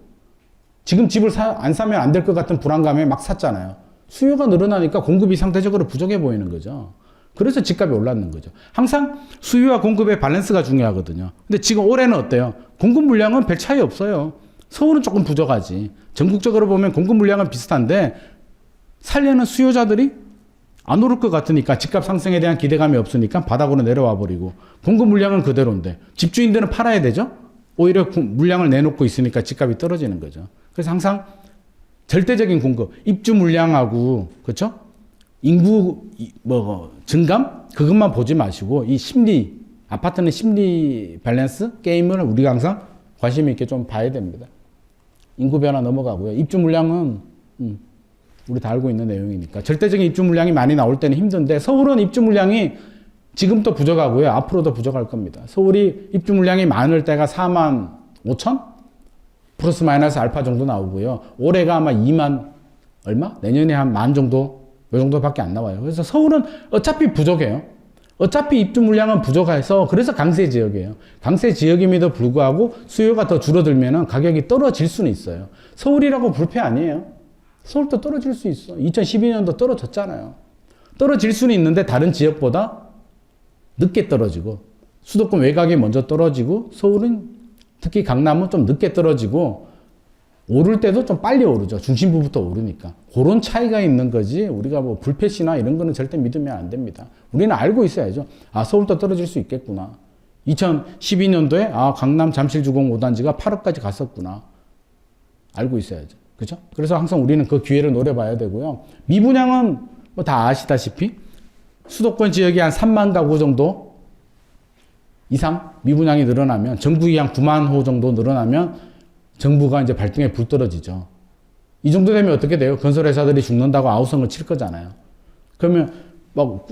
[SPEAKER 2] 지금 집을 안 사면 안 될 것 같은 불안감에 막 샀잖아요. 수요가 늘어나니까 공급이 상대적으로 부족해 보이는 거죠. 그래서 집값이 올랐는 거죠. 항상 수요와 공급의 밸런스가 중요하거든요. 근데 지금 올해는 어때요? 공급 물량은 별 차이 없어요. 서울은 조금 부족하지. 전국적으로 보면 공급 물량은 비슷한데 살려는 수요자들이 안 오를 것 같으니까 집값 상승에 대한 기대감이 없으니까 바닥으로 내려와 버리고 공급 물량은 그대로인데 집주인들은 팔아야 되죠? 오히려 물량을 내놓고 있으니까 집값이 떨어지는 거죠. 그래서 항상 절대적인 공급, 입주 물량하고 그렇죠? 인구 증감 그것만 보지 마시고 이 심리 아파트는 심리 밸런스 게임을 우리가 항상 관심 있게 좀 봐야 됩니다. 인구 변화 넘어가고요. 입주 물량은 우리 다 알고 있는 내용이니까 절대적인 입주 물량이 많이 나올 때는 힘든데 서울은 입주 물량이 지금도 부족하고요. 앞으로도 부족할 겁니다. 서울이 입주 물량이 많을 때가 4만 5천? 플러스 마이너스 알파 정도 나오고요. 올해가 아마 2만 얼마? 내년에 한 만 정도? 요 정도밖에 안 나와요. 그래서 서울은 어차피 부족해요. 어차피 입주 물량은 부족해서 그래서 강세 지역이에요. 강세 지역임에도 불구하고 수요가 더 줄어들면 가격이 떨어질 수는 있어요. 서울이라고 불패 아니에요. 서울도 떨어질 수 있어. 2012년도 떨어졌잖아요. 떨어질 수는 있는데 다른 지역보다 늦게 떨어지고 수도권 외곽이 먼저 떨어지고 서울은 특히 강남은 좀 늦게 떨어지고 오를 때도 좀 빨리 오르죠. 중심부부터 오르니까. 그런 차이가 있는 거지 우리가 뭐 불패시나 이런 거는 절대 믿으면 안 됩니다. 우리는 알고 있어야죠. 아, 서울도 떨어질 수 있겠구나. 2012년도에 아, 강남 잠실주공 5단지가 8억까지 갔었구나. 알고 있어야죠. 그죠? 그래서 항상 우리는 그 기회를 노려봐야 되고요. 미분양은 뭐 다 아시다시피 수도권 지역이 한 3만 가구 정도 이상 미분양이 늘어나면 전국이 한 9만 호 정도 늘어나면 정부가 이제 발등에 불 떨어지죠. 이 정도 되면 어떻게 돼요? 건설회사들이 죽는다고 아우성을 칠 거잖아요. 그러면 막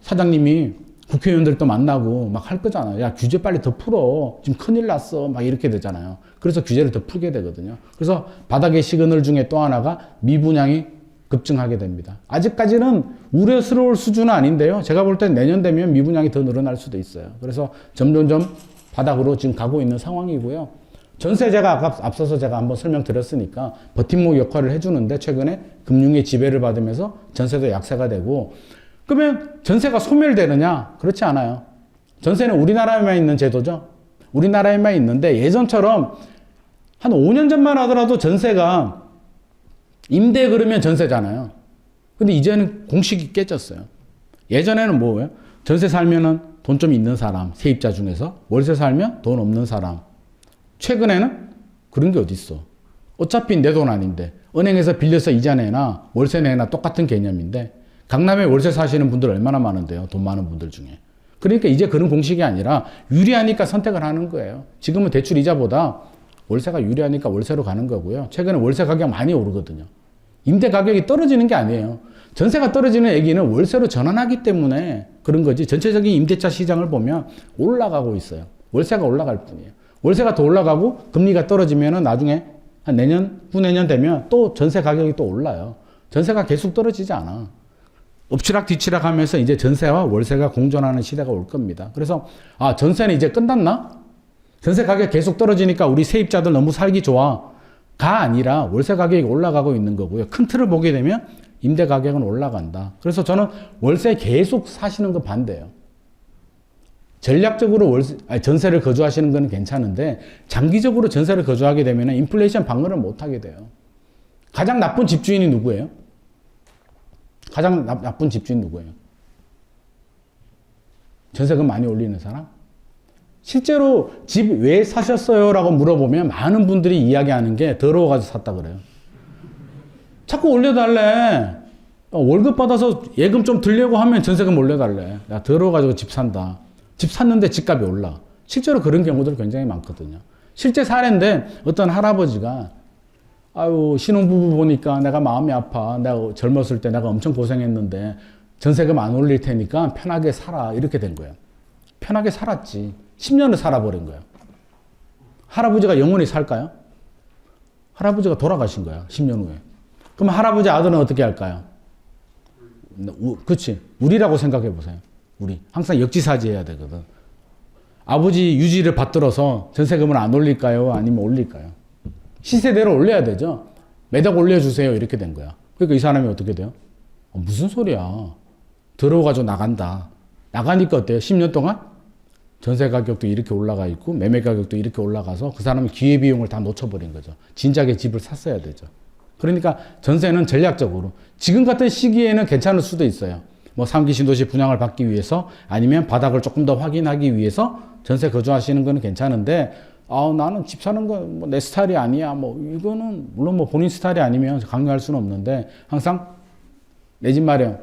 [SPEAKER 2] 사장님이 국회의원들도 만나고 막 할 거잖아요. 야, 규제 빨리 더 풀어. 지금 큰일 났어. 막 이렇게 되잖아요. 그래서 규제를 더 풀게 되거든요. 그래서 바닥의 시그널 중에 또 하나가 미분양이 급증하게 됩니다. 아직까지는 우려스러울 수준은 아닌데요. 제가 볼 땐 내년 되면 미분양이 더 늘어날 수도 있어요. 그래서 점점점 바닥으로 지금 가고 있는 상황이고요. 전세제가 앞서서 제가 한번 설명드렸으니까 버팀목 역할을 해주는데 최근에 금융의 지배를 받으면서 전세도 약세가 되고 그러면 전세가 소멸되느냐? 그렇지 않아요. 전세는 우리나라에만 있는 제도죠. 우리나라에만 있는데 예전처럼 한 5년 전만 하더라도 전세가 임대 그러면 전세잖아요. 근데 이제는 공식이 깨졌어요. 예전에는 뭐예요? 전세 살면은 돈 좀 있는 사람, 세입자 중에서 월세 살면 돈 없는 사람. 최근에는 그런 게 어딨어. 어차피 내 돈 아닌데 은행에서 빌려서 이자 내나 월세 내나 똑같은 개념인데 강남에 월세 사시는 분들 얼마나 많은데요. 돈 많은 분들 중에. 그러니까 이제 그런 공식이 아니라 유리하니까 선택을 하는 거예요. 지금은 대출 이자보다 월세가 유리하니까 월세로 가는 거고요. 최근에 월세 가격 많이 오르거든요. 임대 가격이 떨어지는 게 아니에요. 전세가 떨어지는 얘기는 월세로 전환하기 때문에 그런 거지. 전체적인 임대차 시장을 보면 올라가고 있어요. 월세가 올라갈 뿐이에요. 월세가 더 올라가고 금리가 떨어지면은 나중에 한 내년, 후내년 되면 또 전세 가격이 또 올라요. 전세가 계속 떨어지지 않아. 엎치락 뒤치락 하면서 이제 전세와 월세가 공존하는 시대가 올 겁니다. 그래서 아, 전세는 이제 끝났나? 전세 가격 계속 떨어지니까 우리 세입자들 너무 살기 좋아. 가 아니라 월세 가격이 올라가고 있는 거고요. 큰 틀을 보게 되면 임대 가격은 올라간다. 그래서 저는 월세 계속 사시는 거 반대예요. 전략적으로 전세를 거주하시는 건 괜찮은데 장기적으로 전세를 거주하게 되면 인플레이션 방어를 못 하게 돼요. 가장 나쁜 집주인이 누구예요? 가장 나쁜 집주인 누구예요? 전세금 많이 올리는 사람? 실제로 집 왜 사셨어요? 라고 물어보면 많은 분들이 이야기하는 게 더러워가지고 샀다 그래요. 자꾸 올려달래. 월급 받아서 예금 좀 들려고 하면 전세금 올려달래. 야, 더러워가지고 집 산다. 집 샀는데 집값이 올라. 실제로 그런 경우들 굉장히 많거든요. 실제 사례인데 어떤 할아버지가 아유, 신혼부부 보니까 내가 마음이 아파. 내가 젊었을 때 내가 엄청 고생했는데 전세금 안 올릴 테니까 편하게 살아. 이렇게 된 거예요. 편하게 살았지. 10년을 살아버린 거예요. 할아버지가 영원히 살까요? 할아버지가 돌아가신 거야. 10년 후에. 그럼 할아버지 아들은 어떻게 할까요? 그치. 우리라고 생각해 보세요. 우리. 항상 역지사지 해야 되거든. 아버지 유지를 받들어서 전세금을 안 올릴까요? 아니면 올릴까요? 시세대로 올려야 되죠. 매달 올려주세요. 이렇게 된 거야. 그러니까 이 사람이 어떻게 돼요? 무슨 소리야. 들어가지고 나간다. 나가니까 어때요? 10년 동안 전세 가격도 이렇게 올라가 있고 매매 가격도 이렇게 올라가서 그 사람은 기회비용을 다 놓쳐버린 거죠. 진작에 집을 샀어야 되죠. 그러니까 전세는 전략적으로 지금 같은 시기에는 괜찮을 수도 있어요. 뭐 3기 신도시 분양을 받기 위해서 아니면 바닥을 조금 더 확인하기 위해서 전세 거주하시는 거는 괜찮은데 나는 집 사는 건 뭐 내 스타일이 아니야. 뭐 이거는 물론 뭐 본인 스타일이 아니면 강요할 수는 없는데 항상 내 집 마련.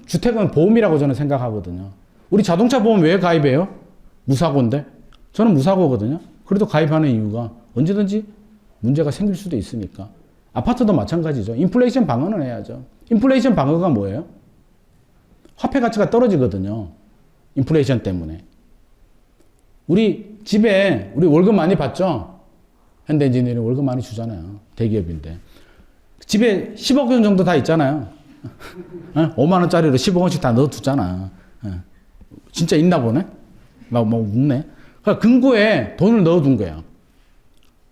[SPEAKER 2] 주택은 보험이라고 저는 생각하거든요. 우리 자동차 보험 왜 가입해요? 무사고인데? 저는 무사고거든요. 그래도 가입하는 이유가 언제든지 문제가 생길 수도 있으니까. 아파트도 마찬가지죠. 인플레이션 방어는 해야죠. 인플레이션 방어가 뭐예요? 화폐 가치가 떨어지거든요. 인플레이션 때문에. 우리 집에 우리 월급 많이 받죠? 현대인지니어링 월급 많이 주잖아요. 대기업인데. 집에 10억 원 정도 다 있잖아요. 5만 원짜리로 10억 원씩 다 넣어두잖아. 진짜 있나 보네? 막 웃네. 그러니까 금고에 돈을 넣어둔 거야.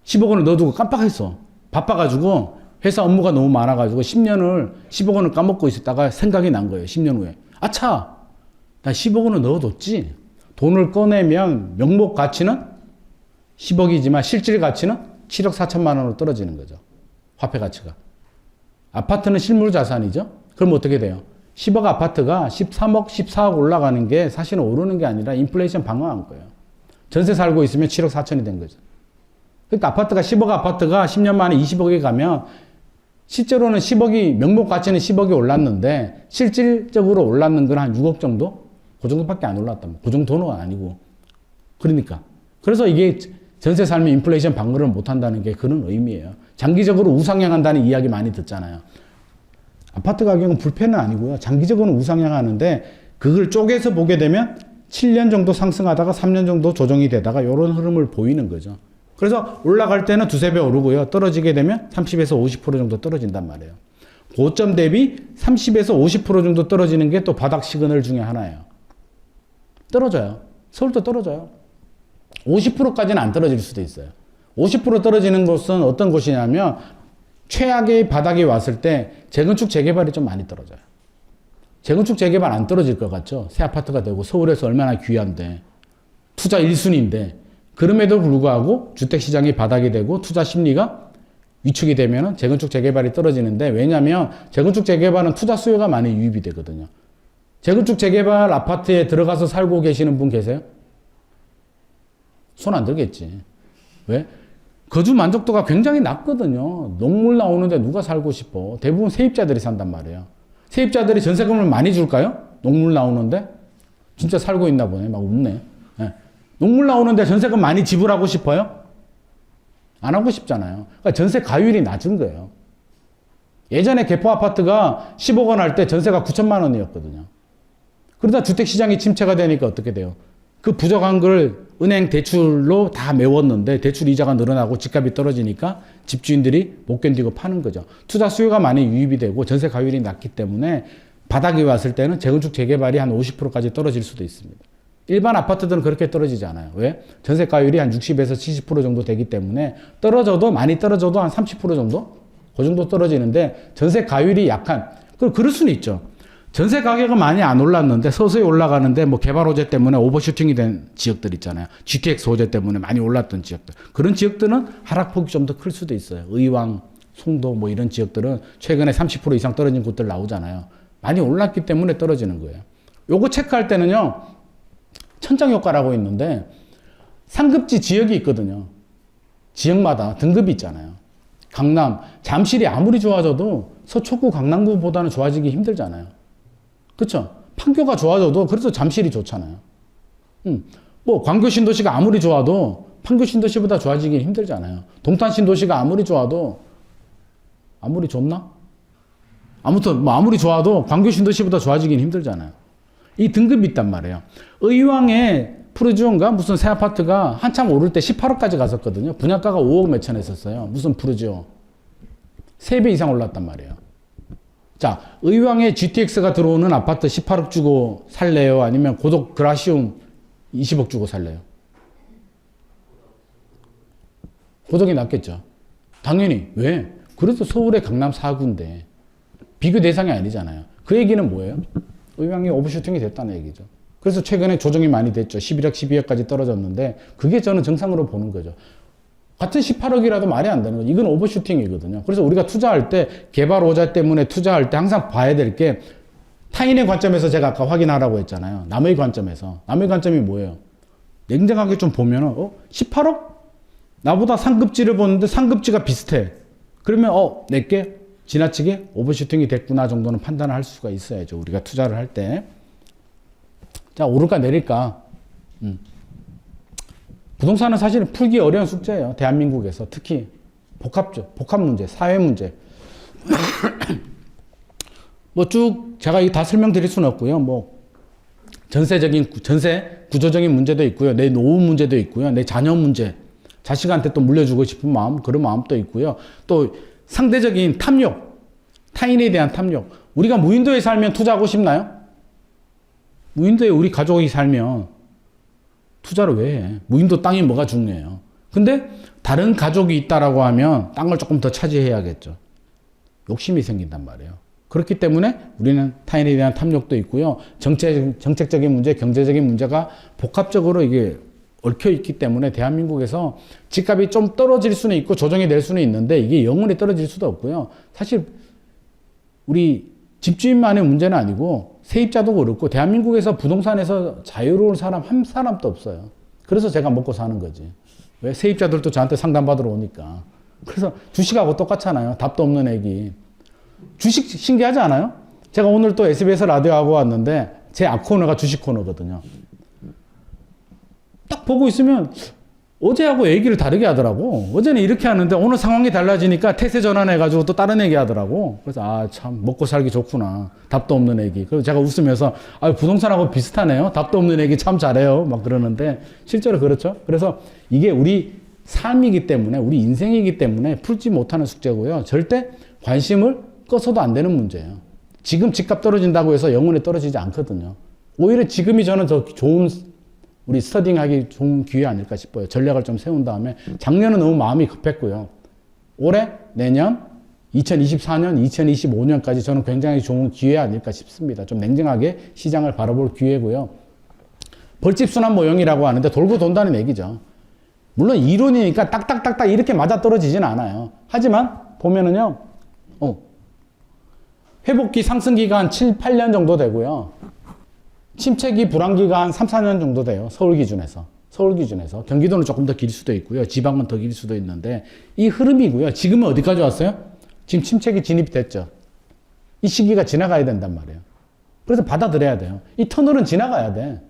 [SPEAKER 2] 10억 원을 넣어두고 깜빡했어. 바빠가지고 회사 업무가 너무 많아가지고 10억 원을 까먹고 있었다가 생각이 난 거예요. 10년 후에. 아차! 나 10억 원을 넣어뒀지. 돈을 꺼내면 명목 가치는 10억이지만 실질 가치는 7억 4천만 원으로 떨어지는 거죠. 화폐 가치가. 아파트는 실물 자산이죠. 그럼 어떻게 돼요? 10억 아파트가 13억, 14억 올라가는 게 사실은 오르는 게 아니라 인플레이션 방어한 거예요. 전세 살고 있으면 7억 4천이 된 거죠. 그러니까 아파트가 10억 아파트가 10년 만에 20억에 가면 실제로는 10억이, 명목 가치는 10억이 올랐는데 실질적으로 올랐는 건 한 6억 정도? 그 정도밖에 안 올랐단 말이에요. 그 정도는 아니고. 그러니까. 그래서 이게 전세 살면 인플레이션 방어를 못 한다는 게 그런 의미예요. 장기적으로 우상향한다는 이야기 많이 듣잖아요. 아파트 가격은 불패는 아니고요. 장기적으로는 우상향하는데 그걸 쪼개서 보게 되면 7년 정도 상승하다가 3년 정도 조정이 되다가 이런 흐름을 보이는 거죠. 그래서 올라갈 때는 두세 배 오르고요. 떨어지게 되면 30에서 50% 정도 떨어진단 말이에요. 고점 대비 30에서 50% 정도 떨어지는 게 또 바닥 시그널 중에 하나예요. 떨어져요. 서울도 떨어져요. 50%까지는 안 떨어질 수도 있어요. 50% 떨어지는 곳은 어떤 곳이냐면 최악의 바닥이 왔을 때 재건축 재개발이 좀 많이 떨어져요. 재건축 재개발 안 떨어질 것 같죠? 새 아파트가 되고 서울에서 얼마나 귀한데 투자 1순위인데 그럼에도 불구하고 주택시장이 바닥이 되고 투자 심리가 위축이 되면 재건축 재개발이 떨어지는데 왜냐하면 재건축 재개발은 투자 수요가 많이 유입이 되거든요. 재건축 재개발 아파트에 들어가서 살고 계시는 분 계세요? 손 안 들겠지. 왜? 거주 만족도가 굉장히 낮거든요. 농물 나오는데 누가 살고 싶어? 대부분 세입자들이 산단 말이에요. 세입자들이 전세금을 많이 줄까요? 농물 나오는데? 진짜 살고 있나 보네. 막 웃네. 네. 농물 나오는데 전세금 많이 지불하고 싶어요? 안 하고 싶잖아요. 그러니까 전세 가율이 낮은 거예요. 예전에 개포 아파트가 10억 원 할 때 전세가 9천만 원이었거든요. 그러다 주택시장이 침체가 되니까 어떻게 돼요? 그 부족한 걸 은행 대출로 다 메웠는데 대출 이자가 늘어나고 집값이 떨어지니까 집주인들이 못 견디고 파는 거죠. 투자 수요가 많이 유입이 되고 전세 가율이 낮기 때문에 바닥이 왔을 때는 재건축 재개발이 한 50%까지 떨어질 수도 있습니다. 일반 아파트들은 그렇게 떨어지지 않아요. 왜? 전세 가율이 한 60에서 70% 정도 되기 때문에 떨어져도 많이 떨어져도 한 30% 정도? 그 정도 떨어지는데 전세 가율이 약한 그럴 수는 있죠. 전세 가격은 많이 안 올랐는데 서서히 올라가는데 뭐 개발 호재 때문에 오버슈팅이 된 지역들 있잖아요. GTX 호재 때문에 많이 올랐던 지역들. 그런 지역들은 하락폭이 좀 더 클 수도 있어요. 의왕, 송도 뭐 이런 지역들은 최근에 30% 이상 떨어진 곳들 나오잖아요. 많이 올랐기 때문에 떨어지는 거예요. 요거 체크할 때는요. 천장 효과라고 있는데 상급지 지역이 있거든요. 지역마다 등급이 있잖아요. 강남, 잠실이 아무리 좋아져도 서초구 강남구보다는 좋아지기 힘들잖아요. 그렇죠? 판교가 좋아져도 그래서 잠실이 좋잖아요. 뭐 광교 신도시가 아무리 좋아도 판교 신도시보다 좋아지기 힘들잖아요. 동탄 신도시가 아무리 좋아도 아무리 좋나? 아무튼 뭐 아무리 좋아도 광교 신도시보다 좋아지긴 힘들잖아요. 이 등급이 있단 말이에요. 의왕의 푸르지오인가 무슨 새 아파트가 한참 오를 때 18억까지 갔었거든요. 분양가가 5억 몇천 했었어요. 무슨 푸르지오. 3배 이상 올랐단 말이에요. 자, 의왕에 GTX가 들어오는 아파트 18억 주고 살래요? 아니면 고독 그라시움 20억 주고 살래요? 고독이 낫겠죠. 당연히. 왜? 그래도 서울의 강남 4구인데 비교 대상이 아니잖아요. 그 얘기는 뭐예요? 의왕이 오버슈팅이 됐다는 얘기죠. 그래서 최근에 조정이 많이 됐죠. 11억, 12억까지 떨어졌는데 그게 저는 정상으로 보는 거죠. 같은 18억이라도 말이 안 되는 거죠. 이건 오버슈팅이거든요. 그래서 우리가 투자할 때 개발 호재 때문에 투자할 때 항상 봐야 될 게 타인의 관점에서 제가 아까 확인하라고 했잖아요. 남의 관점에서. 남의 관점이 뭐예요? 냉정하게 좀 보면은 18억? 나보다 상급지를 보는데 상급지가 비슷해. 그러면 내게 지나치게 오버슈팅이 됐구나 정도는 판단을 할 수가 있어야죠. 우리가 투자를 할 때. 자, 오를까 내릴까? 부동산은 사실은 풀기 어려운 숙제예요. 대한민국에서. 특히 복합 문제, 사회 문제. 뭐 쭉 제가 다 설명드릴 수는 없고요. 뭐 전세 구조적인 문제도 있고요. 내 노후 문제도 있고요. 내 자녀 문제, 자식한테 또 물려주고 싶은 마음, 그런 마음도 있고요. 또 상대적인 탐욕, 타인에 대한 탐욕. 우리가 무인도에 살면 투자하고 싶나요? 무인도에 우리 가족이 살면 투자를 왜 해? 무인도 땅이 뭐가 중요해요? 근데 다른 가족이 있다라고 하면 땅을 조금 더 차지해야겠죠. 욕심이 생긴단 말이에요. 그렇기 때문에 우리는 타인에 대한 탐욕도 있고요. 정책적인 문제, 경제적인 문제가 복합적으로 이게 얽혀 있기 때문에 대한민국에서 집값이 좀 떨어질 수는 있고 조정이 될 수는 있는데 이게 영원히 떨어질 수도 없고요. 사실 우리 집주인만의 문제는 아니고 세입자도 그렇고 대한민국에서 부동산에서 자유로운 사람 한 사람도 없어요. 그래서 제가 먹고 사는 거지. 왜? 세입자들도 저한테 상담받으러 오니까. 그래서 주식하고 똑같잖아요. 답도 없는 애기. 주식 신기하지 않아요? 제가 오늘 또 SBS 라디오 하고 왔는데 제 앞 코너가 주식 코너거든요. 딱 보고 있으면 어제하고 얘기를 다르게 하더라고. 어제는 이렇게 하는데 오늘 상황이 달라지니까 태세 전환해가지고 또 다른 얘기 하더라고. 그래서 아, 참 먹고 살기 좋구나. 답도 없는 얘기. 그래서 제가 웃으면서 아, 부동산하고 비슷하네요. 답도 없는 얘기 참 잘해요. 막 그러는데 실제로 그렇죠. 그래서 이게 우리 삶이기 때문에 우리 인생이기 때문에 풀지 못하는 숙제고요. 절대 관심을 꺼서도 안 되는 문제예요. 지금 집값 떨어진다고 해서 영원히 떨어지지 않거든요. 오히려 지금이 저는 더 좋은 우리 스터딩하기 좋은 기회 아닐까 싶어요. 전략을 좀 세운 다음에 작년은 너무 마음이 급했고요. 올해, 내년, 2024년, 2025년까지 저는 굉장히 좋은 기회 아닐까 싶습니다. 좀 냉정하게 시장을 바라볼 기회고요. 벌집순환 모형이라고 하는데 돌고 돈다는 얘기죠. 물론 이론이니까 딱딱딱딱 이렇게 맞아떨어지진 않아요. 하지만 보면은요. 회복기 상승기가 7, 8년 정도 되고요. 침체기 불황기가 한 3, 4년 정도 돼요. 서울 기준에서. 경기도는 조금 더 길 수도 있고요. 지방은 더 길 수도 있는데 이 흐름이고요. 지금은 어디까지 왔어요? 지금 침체기 진입이 됐죠. 이 시기가 지나가야 된단 말이에요. 그래서 받아들여야 돼요. 이 터널은 지나가야 돼.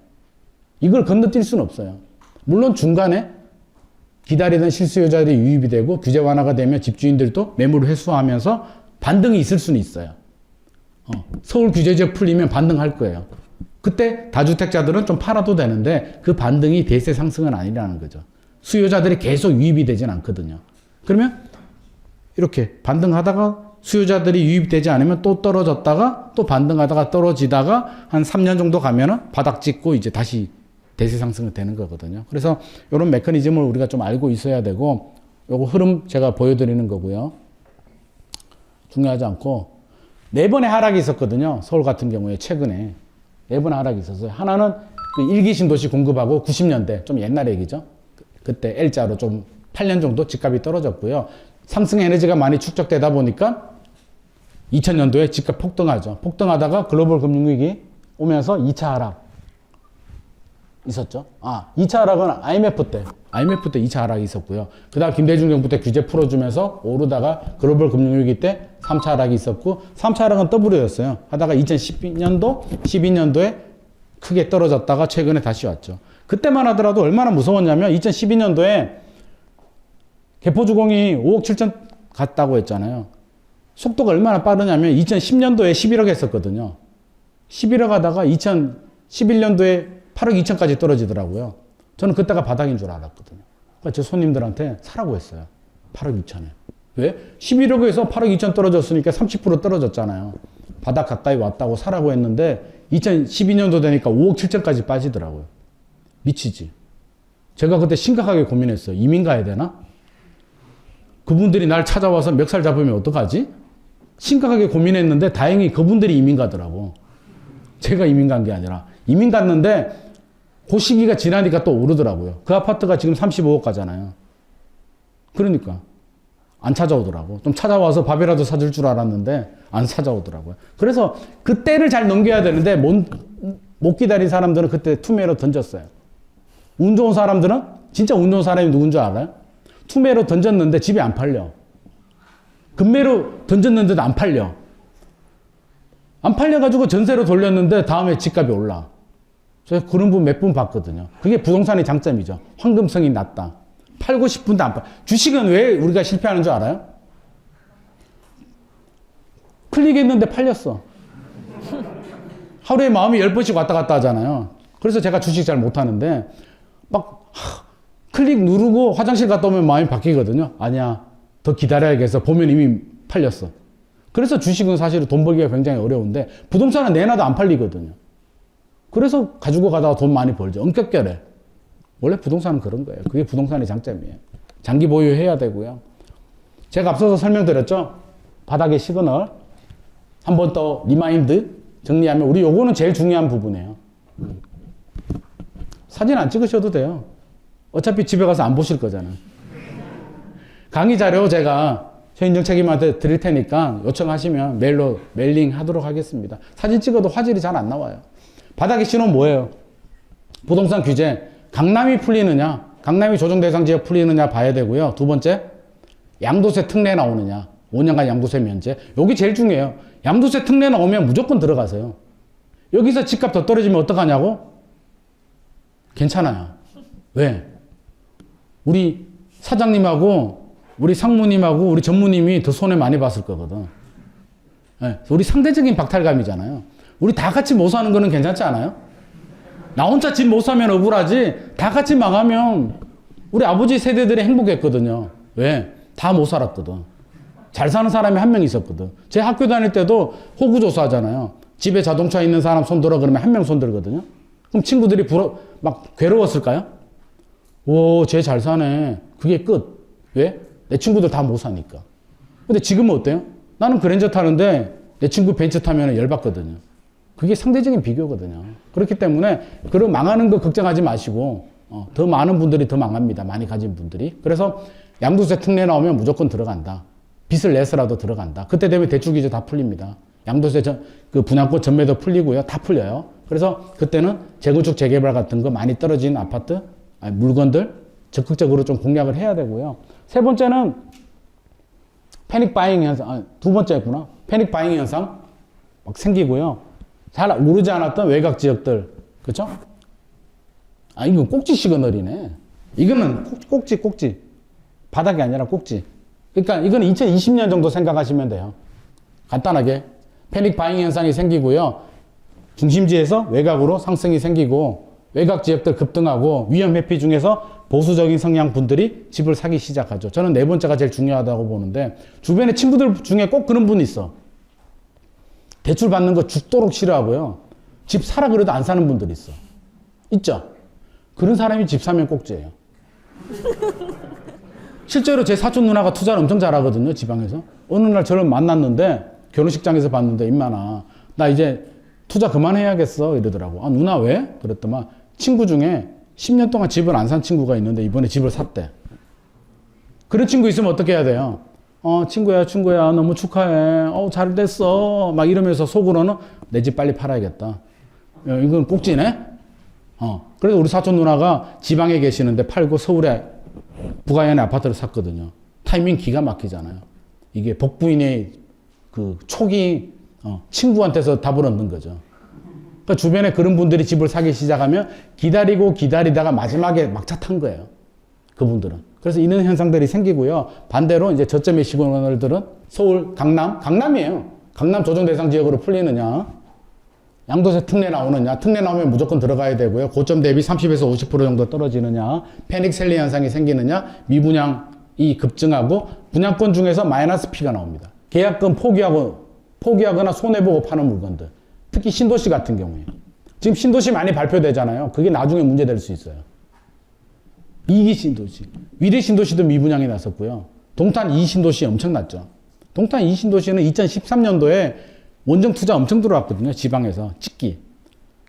[SPEAKER 2] 이걸 건너뛸 수는 없어요. 물론 중간에 기다리던 실수요자들이 유입이 되고 규제 완화가 되면 집주인들도 매물을 회수하면서 반등이 있을 수는 있어요. 서울 규제지역 풀리면 반등할 거예요. 그때 다주택자들은 좀 팔아도 되는데 그 반등이 대세 상승은 아니라는 거죠. 수요자들이 계속 유입이 되진 않거든요. 그러면 이렇게 반등하다가 수요자들이 유입되지 않으면 또 떨어졌다가 또 반등하다가 떨어지다가 한 3년 정도 가면은 바닥 찍고 이제 다시 대세 상승이 되는 거거든요. 그래서 이런 메커니즘을 우리가 좀 알고 있어야 되고 요거 흐름 제가 보여드리는 거고요. 중요하지 않고 4번의 하락이 있었거든요. 서울 같은 경우에 최근에 4번의 하락이 있었어요. 하나는 그 1기 신도시 공급하고 90년대 좀 옛날 얘기죠. 그때 L자로 좀 8년 정도 집값이 떨어졌고요. 상승 에너지가 많이 축적되다 보니까 2000년도에 집값 폭등하죠. 폭등하다가 글로벌 금융위기 오면서 2차 하락 있었죠. 2차 하락은 IMF 때 2차 하락이 있었고요. 그 다음 김대중 정부 때 규제 풀어주면서 오르다가 글로벌 금융위기 때 3차 하락이 있었고 3차 하락은 W였어요. 하다가 2012년도, 12년도에 크게 떨어졌다가 최근에 다시 왔죠. 그때만 하더라도 얼마나 무서웠냐면 2012년도에 개포주공이 5억 7천 갔다고 했잖아요. 속도가 얼마나 빠르냐면 2010년도에 11억 했었거든요. 11억 하다가 2011년도에 8억 2천까지 떨어지더라고요. 저는 그때가 바닥인 줄 알았거든요. 그러니까 제 손님들한테 사라고 했어요. 8억 2천에. 왜? 11억에서 8억 2천 떨어졌으니까 30% 떨어졌잖아요. 바닥 가까이 왔다고 사라고 했는데 2012년도 되니까 5억 7천까지 빠지더라고요. 미치지. 제가 그때 심각하게 고민했어요. 이민 가야 되나? 그분들이 날 찾아와서 멱살 잡으면 어떡하지? 심각하게 고민했는데 다행히 그분들이 이민 가더라고. 제가 이민 간 게 아니라. 이민 갔는데 그 시기가 지나니까 또 오르더라고요. 그 아파트가 지금 35억 가잖아요. 그러니까 안 찾아오더라고. 좀 찾아와서 밥이라도 사줄 줄 알았는데 안 찾아오더라고요. 그래서 그때를 잘 넘겨야 되는데 못 기다린 사람들은 그때 투매로 던졌어요. 운 좋은 사람들은 진짜 운 좋은 사람이 누군 줄 알아요? 투매로 던졌는데 집이 안 팔려. 금매로 던졌는데도 안 팔려. 안 팔려가지고 전세로 돌렸는데 다음에 집값이 올라. 제가 그런 분 몇 분 봤거든요. 그게 부동산의 장점이죠. 황금성이 낮다. 팔고 싶은데 안 팔. 주식은 왜 우리가 실패하는 줄 알아요? 클릭했는데 팔렸어. 하루에 마음이 10번씩 왔다 갔다 하잖아요. 그래서 제가 주식 잘 못하는데 막 클릭 누르고 화장실 갔다 오면 마음이 바뀌거든요. 아니야. 더 기다려야겠어. 보면 이미 팔렸어. 그래서 주식은 사실은 돈 벌기가 굉장히 어려운데 부동산은 내놔도 안 팔리거든요. 그래서 가지고 가다가 돈 많이 벌죠. 엄격결에. 원래 부동산은 그런 거예요. 그게 부동산의 장점이에요. 장기 보유해야 되고요. 제가 앞서서 설명드렸죠. 바닥의 시그널 한 번 더 리마인드 정리하면 우리 요거는 제일 중요한 부분이에요. 사진 안 찍으셔도 돼요. 어차피 집에 가서 안 보실 거잖아요. 강의 자료 제가 최인정 책임한테 드릴 테니까 요청하시면 메일로 메일링 하도록 하겠습니다. 사진 찍어도 화질이 잘 안 나와요. 바닥의 신호는 뭐예요? 부동산 규제. 강남이 풀리느냐, 강남이 조정대상 지역 풀리느냐 봐야 되고요. 두 번째, 양도세 특례 나오느냐. 5년간 양도세 면제. 여기 제일 중요해요. 양도세 특례 나오면 무조건 들어가세요. 여기서 집값 더 떨어지면 어떡하냐고? 괜찮아요. 왜? 우리 사장님하고 우리 상무님하고 우리 전무님이 더 손해 많이 봤을 거거든. 네. 우리 상대적인 박탈감이잖아요. 우리 다 같이 못 사는 거는 괜찮지 않아요? 나 혼자 집 못 사면 억울하지, 다 같이 망하면 우리 아버지 세대들이 행복했거든요. 왜? 다 못 살았거든. 잘 사는 사람이 한 명 있었거든. 제 학교 다닐 때도 호구조사 하잖아요. 집에 자동차 있는 사람 손들어 그러면 한 명 손들거든요. 그럼 친구들이 막 괴로웠을까요? 오, 쟤 잘 사네. 그게 끝. 왜? 내 친구들 다 못 사니까. 근데 지금은 어때요? 나는 그랜저 타는데 내 친구 벤츠 타면 열받거든요. 그게 상대적인 비교거든요. 그렇기 때문에 그런 망하는 거 걱정하지 마시고 더 많은 분들이 더 망합니다. 많이 가진 분들이. 그래서 양도세 특례 나오면 무조건 들어간다. 빚을 내서라도 들어간다. 그때 되면 대출 규제 다 풀립니다. 양도세 그 분양권 전매도 풀리고요. 다 풀려요. 그래서 그때는 재건축 재개발 같은 거 많이 떨어진 아파트, 물건들 적극적으로 좀 공략을 해야 되고요. 세 번째는 패닉 바잉 현상, 두 번째였구나. 패닉 바잉 현상 막 생기고요. 잘 오르지 않았던 외곽 지역들, 그렇죠? 이건 꼭지 시그널이네. 이거는 꼭지. 바닥이 아니라 꼭지. 그러니까 이건 2020년 정도 생각하시면 돼요. 간단하게. 패닉 바잉 현상이 생기고요. 중심지에서 외곽으로 상승이 생기고 외곽 지역들 급등하고 위험 회피 중에서 보수적인 성향 분들이 집을 사기 시작하죠. 저는 네 번째가 제일 중요하다고 보는데 주변에 친구들 중에 꼭 그런 분이 있어. 대출 받는 거 죽도록 싫어하고요. 집 사라 그래도 안 사는 분들이 있어. 있죠? 그런 사람이 집 사면 꼭지예요. 실제로 제 사촌 누나가 투자를 엄청 잘하거든요. 지방에서. 어느 날 저를 만났는데 결혼식장에서 봤는데 임마나 나 이제 투자 그만해야겠어 이러더라고. 누나 왜? 그랬더만 친구 중에 10년 동안 집을 안 산 친구가 있는데 이번에 집을 샀대. 그런 친구 있으면 어떻게 해야 돼요? 친구야 너무 축하해. 잘 됐어. 막 이러면서 속으로는 내 집 빨리 팔아야겠다. 이건 꼭지네. 그래서 우리 사촌 누나가 지방에 계시는데 팔고 서울에 부가연의 아파트를 샀거든요. 타이밍 기가 막히잖아요. 이게 복부인의 그 촉이 친구한테서 답을 얻는 거죠. 그러니까 주변에 그런 분들이 집을 사기 시작하면 기다리다가 마지막에 막차 탄 거예요. 그분들은. 그래서 이런 현상들이 생기고요. 반대로 이제 저점의 시그널들은 서울, 강남이에요. 강남 조정대상 지역으로 풀리느냐, 양도세 특례 나오느냐, 특례 나오면 무조건 들어가야 되고요. 고점 대비 30에서 50% 정도 떨어지느냐, 패닉 셀리 현상이 생기느냐, 미분양이 급증하고 분양권 중에서 마이너스 P가 나옵니다. 계약금 포기하거나 손해보고 파는 물건들. 특히 신도시 같은 경우에. 지금 신도시 많이 발표되잖아요. 그게 나중에 문제될 수 있어요. 2기 신도시. 위례 신도시도 미분양이 났었고요. 동탄 2 신도시 엄청났죠. 동탄 2 신도시는 2013년도에 원정 투자 엄청 들어왔거든요. 지방에서. 찍기.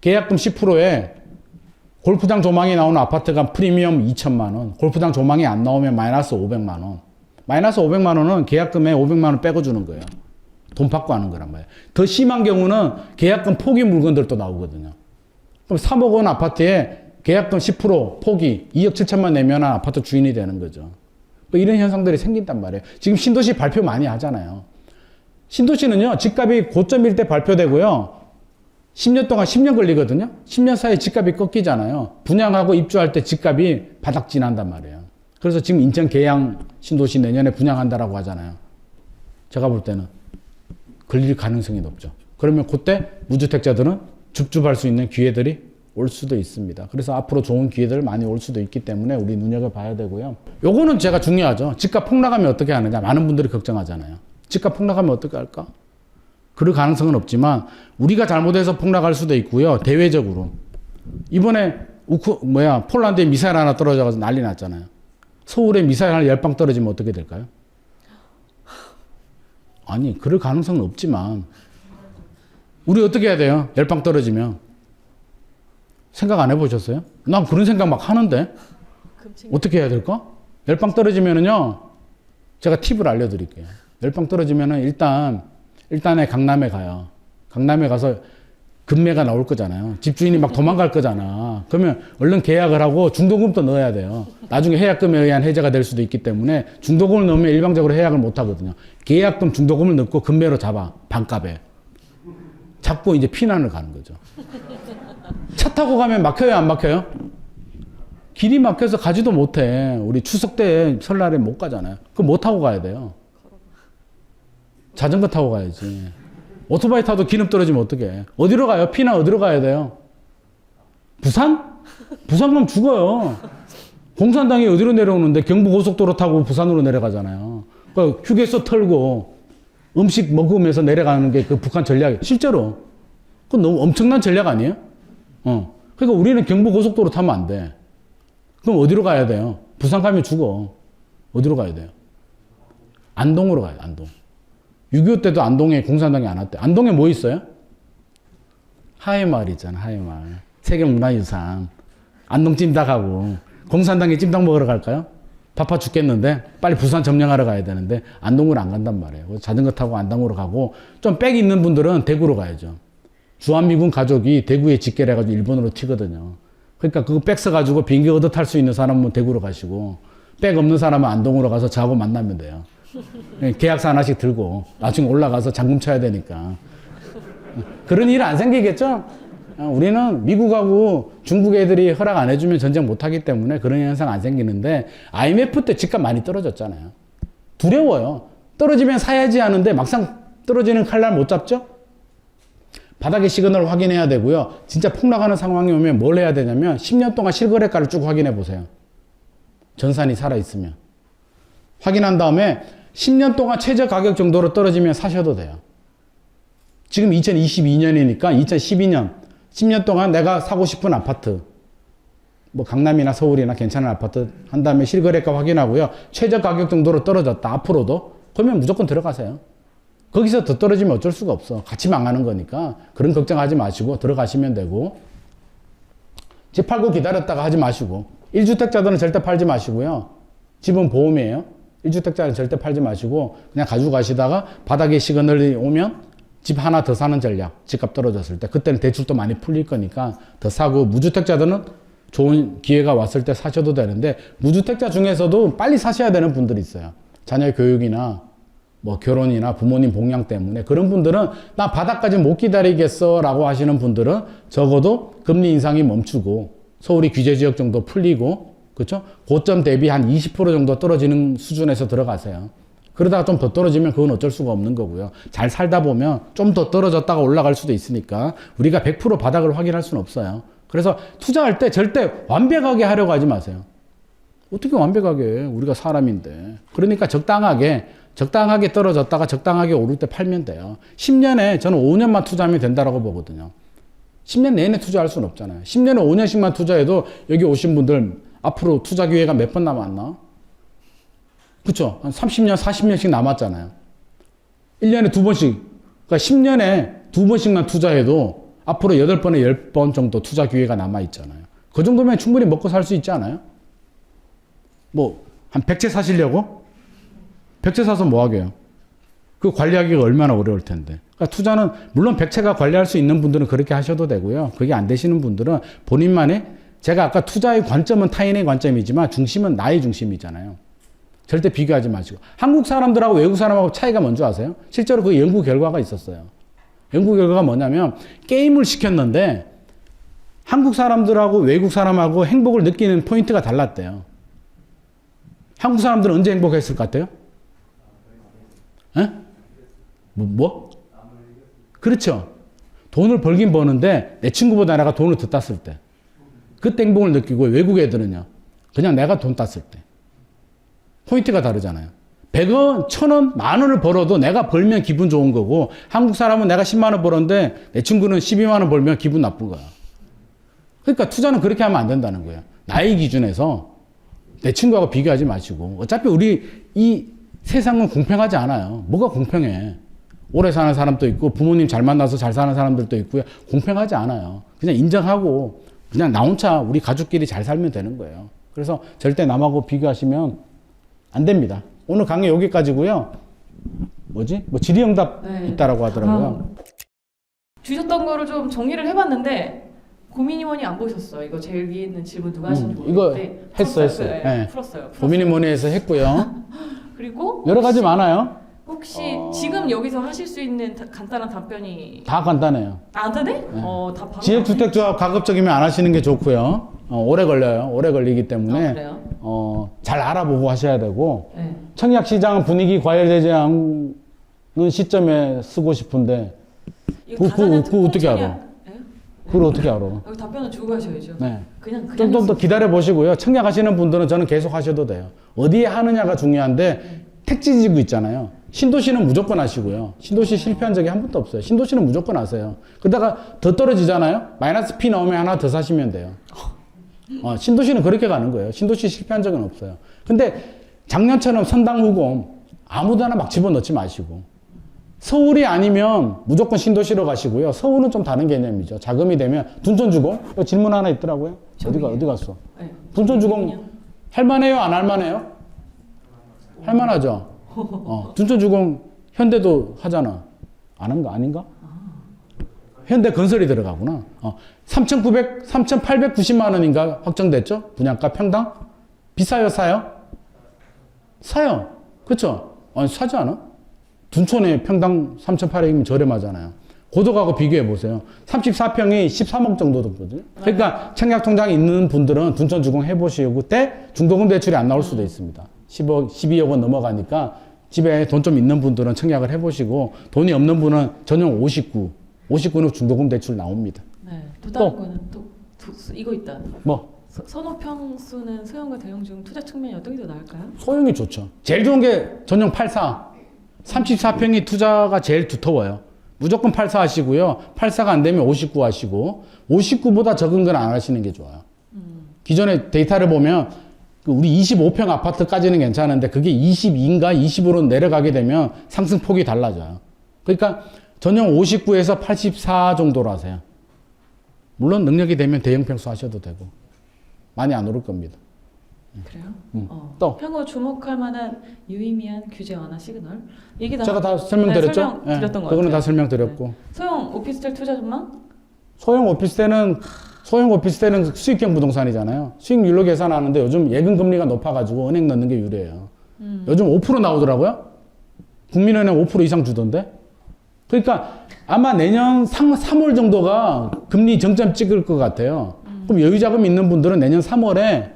[SPEAKER 2] 계약금 10%에 골프장 조망이 나오는 아파트가 프리미엄 2천만 원. 골프장 조망이 안 나오면 마이너스 500만 원. 마이너스 500만 원은 계약금에 500만 원 빼고 주는 거예요. 돈 받고 하는 거란 말이에요. 더 심한 경우는 계약금 포기 물건들도 나오거든요. 그럼 3억 원 아파트에 계약금 10% 포기 2억 7천만 내면 아파트 주인이 되는 거죠. 뭐 이런 현상들이 생긴단 말이에요. 지금 신도시 발표 많이 하잖아요. 신도시는요, 집값이 고점일 때 발표되고요. 10년 동안 10년 걸리거든요. 10년 사이에 집값이 꺾이잖아요. 분양하고 입주할 때 집값이 바닥 지난단 말이에요. 그래서 지금 인천 계양 신도시 내년에 분양한다라고 하잖아요. 제가 볼 때는 걸릴 가능성이 높죠. 그러면 그때 무주택자들은 줍줍할 수 있는 기회들이 올 수도 있습니다. 그래서 앞으로 좋은 기회들 많이 올 수도 있기 때문에 우리 눈여겨봐야 되고요. 요거는 제가 중요하죠. 집값 폭락하면 어떻게 하느냐. 많은 분들이 걱정하잖아요. 집값 폭락하면 어떻게 할까? 그럴 가능성은 없지만 우리가 잘못해서 폭락할 수도 있고요. 대외적으로. 이번에 폴란드에 미사일 하나 떨어져서 난리 났잖아요. 서울에 미사일 하나 10방 떨어지면 어떻게 될까요? 아니, 그럴 가능성은 없지만, 우리 어떻게 해야 돼요? 열방 떨어지면. 생각 안 해보셨어요? 난 그런 생각 막 하는데, 어떻게 해야 될까? 열방 떨어지면은요, 제가 팁을 알려드릴게요. 열방 떨어지면은 일단에 강남에 가요. 강남에 가서 금매가 나올 거잖아요. 집주인이 막 도망갈 거잖아. 그러면 얼른 계약을 하고 중도금도 넣어야 돼요. 나중에 해약금에 의한 해제가 될 수도 있기 때문에 중도금을 넣으면 일방적으로 해약을 못 하거든요. 계약금, 중도금을 넣고 금매로 잡아. 반값에. 잡고 이제 피난을 가는 거죠. 차 타고 가면 막혀요, 안 막혀요? 길이 막혀서 가지도 못해. 우리 추석 때 설날에 못 가잖아요. 그럼 뭐 타고 가야 돼요? 자전거 타고 가야지. 오토바이 타도 기름 떨어지면 어떡해. 어디로 가요? 피난 어디로 가야 돼요? 부산? 부산 가면 죽어요. 공산당이 어디로 내려오는데 경부고속도로 타고 부산으로 내려가잖아요. 그러니까 휴게소 털고 음식 먹으면서 내려가는 게 그 북한 전략이에요. 실제로. 그건 너무 엄청난 전략 아니에요? 그러니까 우리는 경부고속도로 타면 안 돼. 그럼 어디로 가야 돼요? 부산 가면 죽어. 어디로 가야 돼요? 안동으로 가야 돼, 안동. 6.25 때도 안동에 공산당이 안 왔대. 안동에 뭐 있어요? 하회마을 있잖아, 하회마을. 세계문화유산. 안동 찜닭하고. 공산당에 찜닭 먹으러 갈까요? 바빠 죽겠는데 빨리 부산 점령하러 가야 되는데 안동으로 안 간단 말이에요. 자전거 타고 안동으로 가고 좀 빽 있는 분들은 대구로 가야죠. 주한미군 가족이 대구에 직결해 가지고 일본으로 튀거든요. 그러니까 그거 빽 써가지고 비행기 얻어 탈 수 있는 사람은 대구로 가시고 빽 없는 사람은 안동으로 가서 저하고 만나면 돼요. 계약서 하나씩 들고 나중에 올라가서 잠금 쳐야 되니까. 그런 일 안 생기겠죠? 우리는 미국하고 중국 애들이 허락 안 해주면 전쟁 못 하기 때문에 그런 현상 안 생기는데 IMF 때 집값 많이 떨어졌잖아요. 두려워요. 떨어지면 사야지 하는데 막상 떨어지는 칼날 못 잡죠? 바닥의 시그널을 확인해야 되고요. 진짜 폭락하는 상황이 오면 뭘 해야 되냐면 10년 동안 실거래가를 쭉 확인해 보세요. 전산이 살아있으면. 확인한 다음에 10년 동안 최저 가격 정도로 떨어지면 사셔도 돼요. 지금 2022년이니까 2012년 10년 동안 내가 사고 싶은 아파트 뭐 강남이나 서울이나 괜찮은 아파트 한 다음에 실거래가 확인하고요. 최저 가격 정도로 떨어졌다. 앞으로도. 그러면 무조건 들어가세요. 거기서 더 떨어지면 어쩔 수가 없어. 같이 망하는 거니까 그런 걱정하지 마시고 들어가시면 되고 집 팔고 기다렸다가 하지 마시고 1주택자들은 절대 팔지 마시고요. 집은 보험이에요. 1주택자는 절대 팔지 마시고 그냥 가지고 가시다가 바닥에 시그널이 오면 집 하나 더 사는 전략. 집값 떨어졌을 때. 그때는 대출도 많이 풀릴 거니까 더 사고 무주택자들은 좋은 기회가 왔을 때 사셔도 되는데 무주택자 중에서도 빨리 사셔야 되는 분들이 있어요. 자녀 교육이나 뭐 결혼이나 부모님 복양 때문에 그런 분들은 나 바닥까지 못 기다리겠어 라고 하시는 분들은 적어도 금리 인상이 멈추고 서울이 규제 지역 정도 풀리고 그렇죠? 고점 대비 한 20% 정도 떨어지는 수준에서 들어가세요. 그러다가 좀 더 떨어지면 그건 어쩔 수가 없는 거고요. 잘 살다 보면 좀 더 떨어졌다가 올라갈 수도 있으니까 우리가 100% 바닥을 확인할 수는 없어요. 그래서 투자할 때 절대 완벽하게 하려고 하지 마세요. 어떻게 완벽하게 해? 우리가 사람인데. 그러니까 적당하게 떨어졌다가 적당하게 오를 때 팔면 돼요. 10년에 저는 5년만 투자하면 된다라고 보거든요. 10년 내내 투자할 수는 없잖아요. 10년에 5년씩만 투자해도 여기 오신 분들 앞으로 투자 기회가 몇 번 남았나? 그쵸? 한 30년, 40년씩 남았잖아요. 1년에 2번씩. 그러니까 10년에 2번씩만 투자해도 앞으로 8번에 10번 정도 투자 기회가 남아있잖아요. 그 정도면 충분히 먹고 살 수 있지 않아요? 뭐, 한 100채 사시려고? 100채 사서 뭐 하게요? 그 관리하기가 얼마나 어려울 텐데. 그러니까 투자는, 물론 100채가 관리할 수 있는 분들은 그렇게 하셔도 되고요. 그게 안 되시는 분들은 본인만의, 제가 아까 투자의 관점은 타인의 관점이지만 중심은 나의 중심이잖아요. 절대 비교하지 마시고. 한국 사람들하고 외국 사람하고 차이가 뭔지 아세요? 실제로 그 연구 결과가 있었어요. 연구 결과가 뭐냐면 게임을 시켰는데 한국 사람들하고 외국 사람하고 행복을 느끼는 포인트가 달랐대요. 한국 사람들은 언제 행복했을 것 같아요? 에? 뭐? 그렇죠. 돈을 벌긴 버는데 내 친구보다 내가 돈을 더 땄을 때. 그때 행복을 느끼고 외국 애들은요. 그냥 내가 돈 땄을 때. 포인트가 다르잖아요. 100원, 1000원, 만원을 벌어도 내가 벌면 기분 좋은 거고 한국 사람은 내가 10만원 벌었는데 내 친구는 12만원 벌면 기분 나쁜 거야. 그러니까 투자는 그렇게 하면 안 된다는 거예요. 나의 기준에서 내 친구하고 비교하지 마시고 어차피 우리 이 세상은 공평하지 않아요. 뭐가 공평해? 오래 사는 사람도 있고 부모님 잘 만나서 잘 사는 사람들도 있고요. 공평하지 않아요. 그냥 인정하고 그냥 나 혼자 우리 가족끼리 잘 살면 되는 거예요. 그래서 절대 남하고 비교하시면 안 됩니다. 오늘 강의 여기까지고요. 뭐지? 뭐 질의응답
[SPEAKER 1] 네.
[SPEAKER 2] 있다라고 하더라고요.
[SPEAKER 1] 주셨던 거를 좀 정리를 해봤는데 고민위원이 안 보셨어요. 이거 제일 위에 있는 질문 누가 하셨는지
[SPEAKER 2] 이거
[SPEAKER 1] 모르겠는데
[SPEAKER 2] 했어요.
[SPEAKER 1] 네,
[SPEAKER 2] 네.
[SPEAKER 1] 풀었어요.
[SPEAKER 2] 고민이 뭐니 해서 했고요.
[SPEAKER 1] 그리고
[SPEAKER 2] 여러 가지 많아요.
[SPEAKER 1] 혹시 지금 여기서 하실 수 있는 간단한 답변이
[SPEAKER 2] 다 간단해요.
[SPEAKER 1] 안 되네? 다 바로
[SPEAKER 2] 지역주택조합 가급적이면 안 하시는 게 좋고요. 오래 걸려요. 오래 걸리기 때문에
[SPEAKER 1] 그래요?
[SPEAKER 2] 잘 알아보고 하셔야 되고
[SPEAKER 1] 네.
[SPEAKER 2] 청약시장 분위기 과열되지 않는 시점에 쓰고 싶은데
[SPEAKER 1] 이거
[SPEAKER 2] 그거 어떻게
[SPEAKER 1] 청약-
[SPEAKER 2] 알아?
[SPEAKER 1] 네?
[SPEAKER 2] 그걸 어떻게 알아?
[SPEAKER 1] 여기 답변은 주고 가셔야죠.
[SPEAKER 2] 네.
[SPEAKER 1] 그냥
[SPEAKER 2] 좀 더 기다려 보시고요. 청약하시는 분들은 저는 계속 하셔도 돼요. 어디에 하느냐가 중요한데 택지지구 있잖아요. 신도시는 무조건 하시고요. 신도시 실패한 적이 한 번도 없어요. 신도시는 무조건 하세요. 그러다가 더 떨어지잖아요. 마이너스 P 나오면 하나 더 사시면 돼요. 신도시는 그렇게 가는 거예요. 신도시 실패한 적은 없어요. 근데 작년처럼 선당후공 아무데나 막 집어넣지 마시고 서울이 아니면 무조건 신도시로 가시고요. 서울은 좀 다른 개념이죠. 자금이 되면 둔촌주공 질문 하나 있더라고요. 어디 갔어?
[SPEAKER 1] 네.
[SPEAKER 2] 둔촌주공 할만해요? 안 할만해요? 할만하죠. 둔촌주공 현대도 하잖아. 안 한 거 아닌가? 현대 건설이 들어가구나. 3,890만 원인가 확정됐죠? 분양가 평당? 비싸요, 사요? 사요. 그쵸? 아니, 사지 않아? 둔촌에 평당 3,800이면 저렴하잖아요. 고덕하고 비교해 보세요. 34평이 13억 정도 됐거든요. 그러니까 청약통장이 있는 분들은 둔촌 주공 해보시고 그때 중도금 대출이 안 나올 수도 있습니다. 10억, 12억 원 넘어가니까 집에 돈 좀 있는 분들은 청약을 해보시고 돈이 없는 분은 전용 59는 중도금 대출 나옵니다.
[SPEAKER 1] 네. 또 다른 거는 또 이거 있다.
[SPEAKER 2] 뭐?
[SPEAKER 1] 선호평수는 소형과 대형 중 투자 측면이 어떤 게 더 나을까요?
[SPEAKER 2] 소형이 좋죠. 제일 좋은 게 전용 84. 34평이 투자가 제일 두터워요. 무조건 84 하시고요. 84가 안 되면 59 하시고 59보다 적은 건 안 하시는 게 좋아요. 기존의 데이터를 보면 우리 25평 아파트까지는 괜찮은데 그게 22인가 20으로 내려가게 되면 상승폭이 달라져요. 그러니까 전용 59에서 84 정도로 하세요. 물론 능력이 되면 대형 평수 하셔도 되고 많이 안 오를 겁니다.
[SPEAKER 1] 그래요?
[SPEAKER 2] 또
[SPEAKER 1] 향후 주목할 만한 유의미한 규제 완화 시그널. 얘기
[SPEAKER 2] 제가 다 설명드렸죠?
[SPEAKER 1] 네, 설명드렸던 것
[SPEAKER 2] 그거는
[SPEAKER 1] 같아요.
[SPEAKER 2] 다 설명드렸고
[SPEAKER 1] 네. 소형 오피스텔 투자 전망?
[SPEAKER 2] 소형 오피스텔은 수익형 부동산이잖아요. 수익률로 계산하는데 요즘 예금 금리가 높아가지고 은행 넣는 게 유리해요. 요즘 5% 나오더라고요. 국민은행 5% 이상 주던데. 그러니까 아마 내년 3월 정도가 금리 정점 찍을 것 같아요. 그럼 여유 자금 있는 분들은 내년 3월에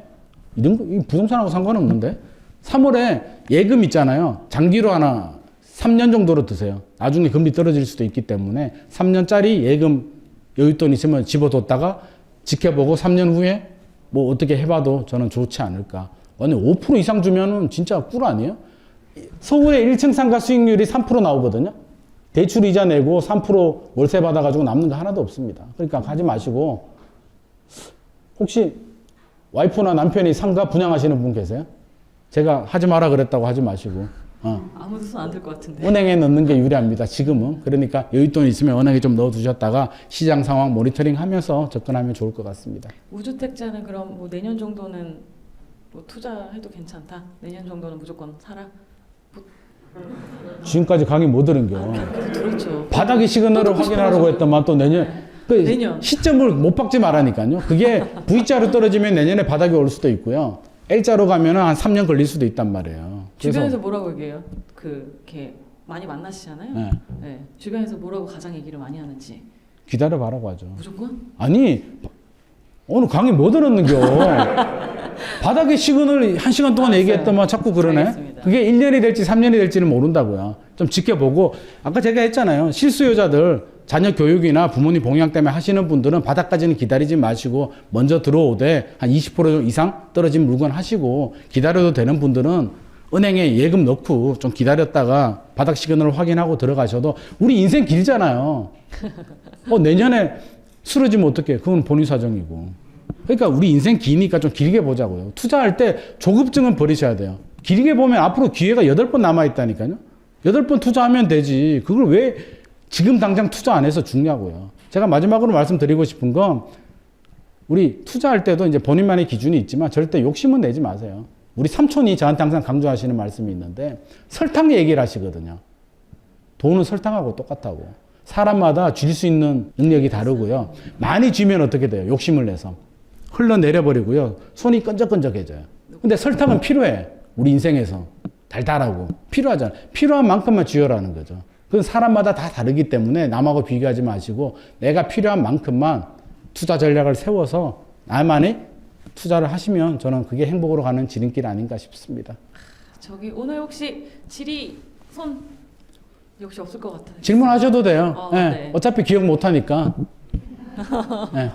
[SPEAKER 2] 이런 거 부동산하고 상관없는데 3월에 예금 있잖아요. 장기로 하나 3년 정도로 드세요. 나중에 금리 떨어질 수도 있기 때문에 3년짜리 예금 여윳돈 있으면 집어뒀다가 지켜보고 3년 후에 뭐 어떻게 해봐도 저는 좋지 않을까. 아니 5% 이상 주면은 진짜 꿀 아니에요? 서울의 1층 상가 수익률이 3% 나오거든요. 대출 이자 내고 3% 월세 받아가지고 남는 거 하나도 없습니다. 그러니까 하지 마시고 혹시 와이프나 남편이 상가 분양하시는 분 계세요? 제가 하지 마라 그랬다고 하지 마시고
[SPEAKER 1] 아무도 손 안 들 것 같은데.
[SPEAKER 2] 은행에 넣는 게 유리합니다. 지금은. 그러니까 여윳돈 있으면 은행에 좀 넣어두셨다가 시장 상황 모니터링 하면서 접근하면 좋을 것 같습니다.
[SPEAKER 1] 우주택자는 그럼 뭐 내년 정도는 뭐 투자해도 괜찮다. 내년 정도는 무조건 사라.
[SPEAKER 2] 지금까지 강의 못 들은겨.
[SPEAKER 1] 그렇죠.
[SPEAKER 2] 바닥의 시그널을 확인하려고 했더만 또 내년
[SPEAKER 1] 내년.
[SPEAKER 2] 시점을 못 박지 말라니까요. 그게 V자로 떨어지면 내년에 바닥이 올 수도 있고요. L자로 가면 한 3년 걸릴 수도 있단 말이에요.
[SPEAKER 1] 주변에서 뭐라고 얘기해요? 이렇게 많이 만나시잖아요.
[SPEAKER 2] 네.
[SPEAKER 1] 네. 주변에서 뭐라고 가장 얘기를 많이 하는지.
[SPEAKER 2] 기다려봐라고 하죠.
[SPEAKER 1] 무조건?
[SPEAKER 2] 아니 오늘 강의 못 들었는겨. 바닥의 시그널 1시간 동안
[SPEAKER 1] 알았어요.
[SPEAKER 2] 얘기했더만 자꾸 그러네.
[SPEAKER 1] 알겠습니다.
[SPEAKER 2] 그게 1년이 될지 3년이 될지는 모른다고요. 좀 지켜보고 아까 제가 했잖아요. 실수요자들 자녀 교육이나 부모님 봉양 때문에 하시는 분들은 바닥까지는 기다리지 마시고 먼저 들어오되 한 20% 이상 떨어진 물건 하시고 기다려도 되는 분들은 은행에 예금 넣고 좀 기다렸다가 바닥 시그널을 확인하고 들어가셔도 우리 인생 길잖아요. 내년에 쓰러지면 어떡해. 그건 본인 사정이고. 그러니까 우리 인생 기니까 좀 길게 보자고요. 투자할 때 조급증은 버리셔야 돼요. 길게 보면 앞으로 기회가 8번 남아있다니까요. 8번 투자하면 되지. 그걸 왜 지금 당장 투자 안 해서 죽냐고요. 제가 마지막으로 말씀드리고 싶은 건 우리 투자할 때도 이제 본인만의 기준이 있지만 절대 욕심은 내지 마세요. 우리 삼촌이 저한테 항상 강조하시는 말씀이 있는데 설탕 얘기를 하시거든요. 돈은 설탕하고 똑같다고. 사람마다 쥘 수 있는 능력이 다르고요. 많이 쥐면 어떻게 돼요? 욕심을 내서. 흘러내려버리고요. 손이 끈적끈적해져요. 근데 설탕은 필요해. 우리 인생에서. 달달하고. 필요하잖아. 필요한 만큼만 쥐어라는 거죠. 그건 사람마다 다 다르기 때문에 남하고 비교하지 마시고 내가 필요한 만큼만 투자 전략을 세워서 나만의 투자를 하시면 저는 그게 행복으로 가는 지름길 아닌가 싶습니다.
[SPEAKER 1] 저기 오늘 혹시 지리 손 역시 없을 것 같아요.
[SPEAKER 2] 질문하셔도 돼요. 네.
[SPEAKER 1] 네.
[SPEAKER 2] 어차피 기억 못하니까. 네.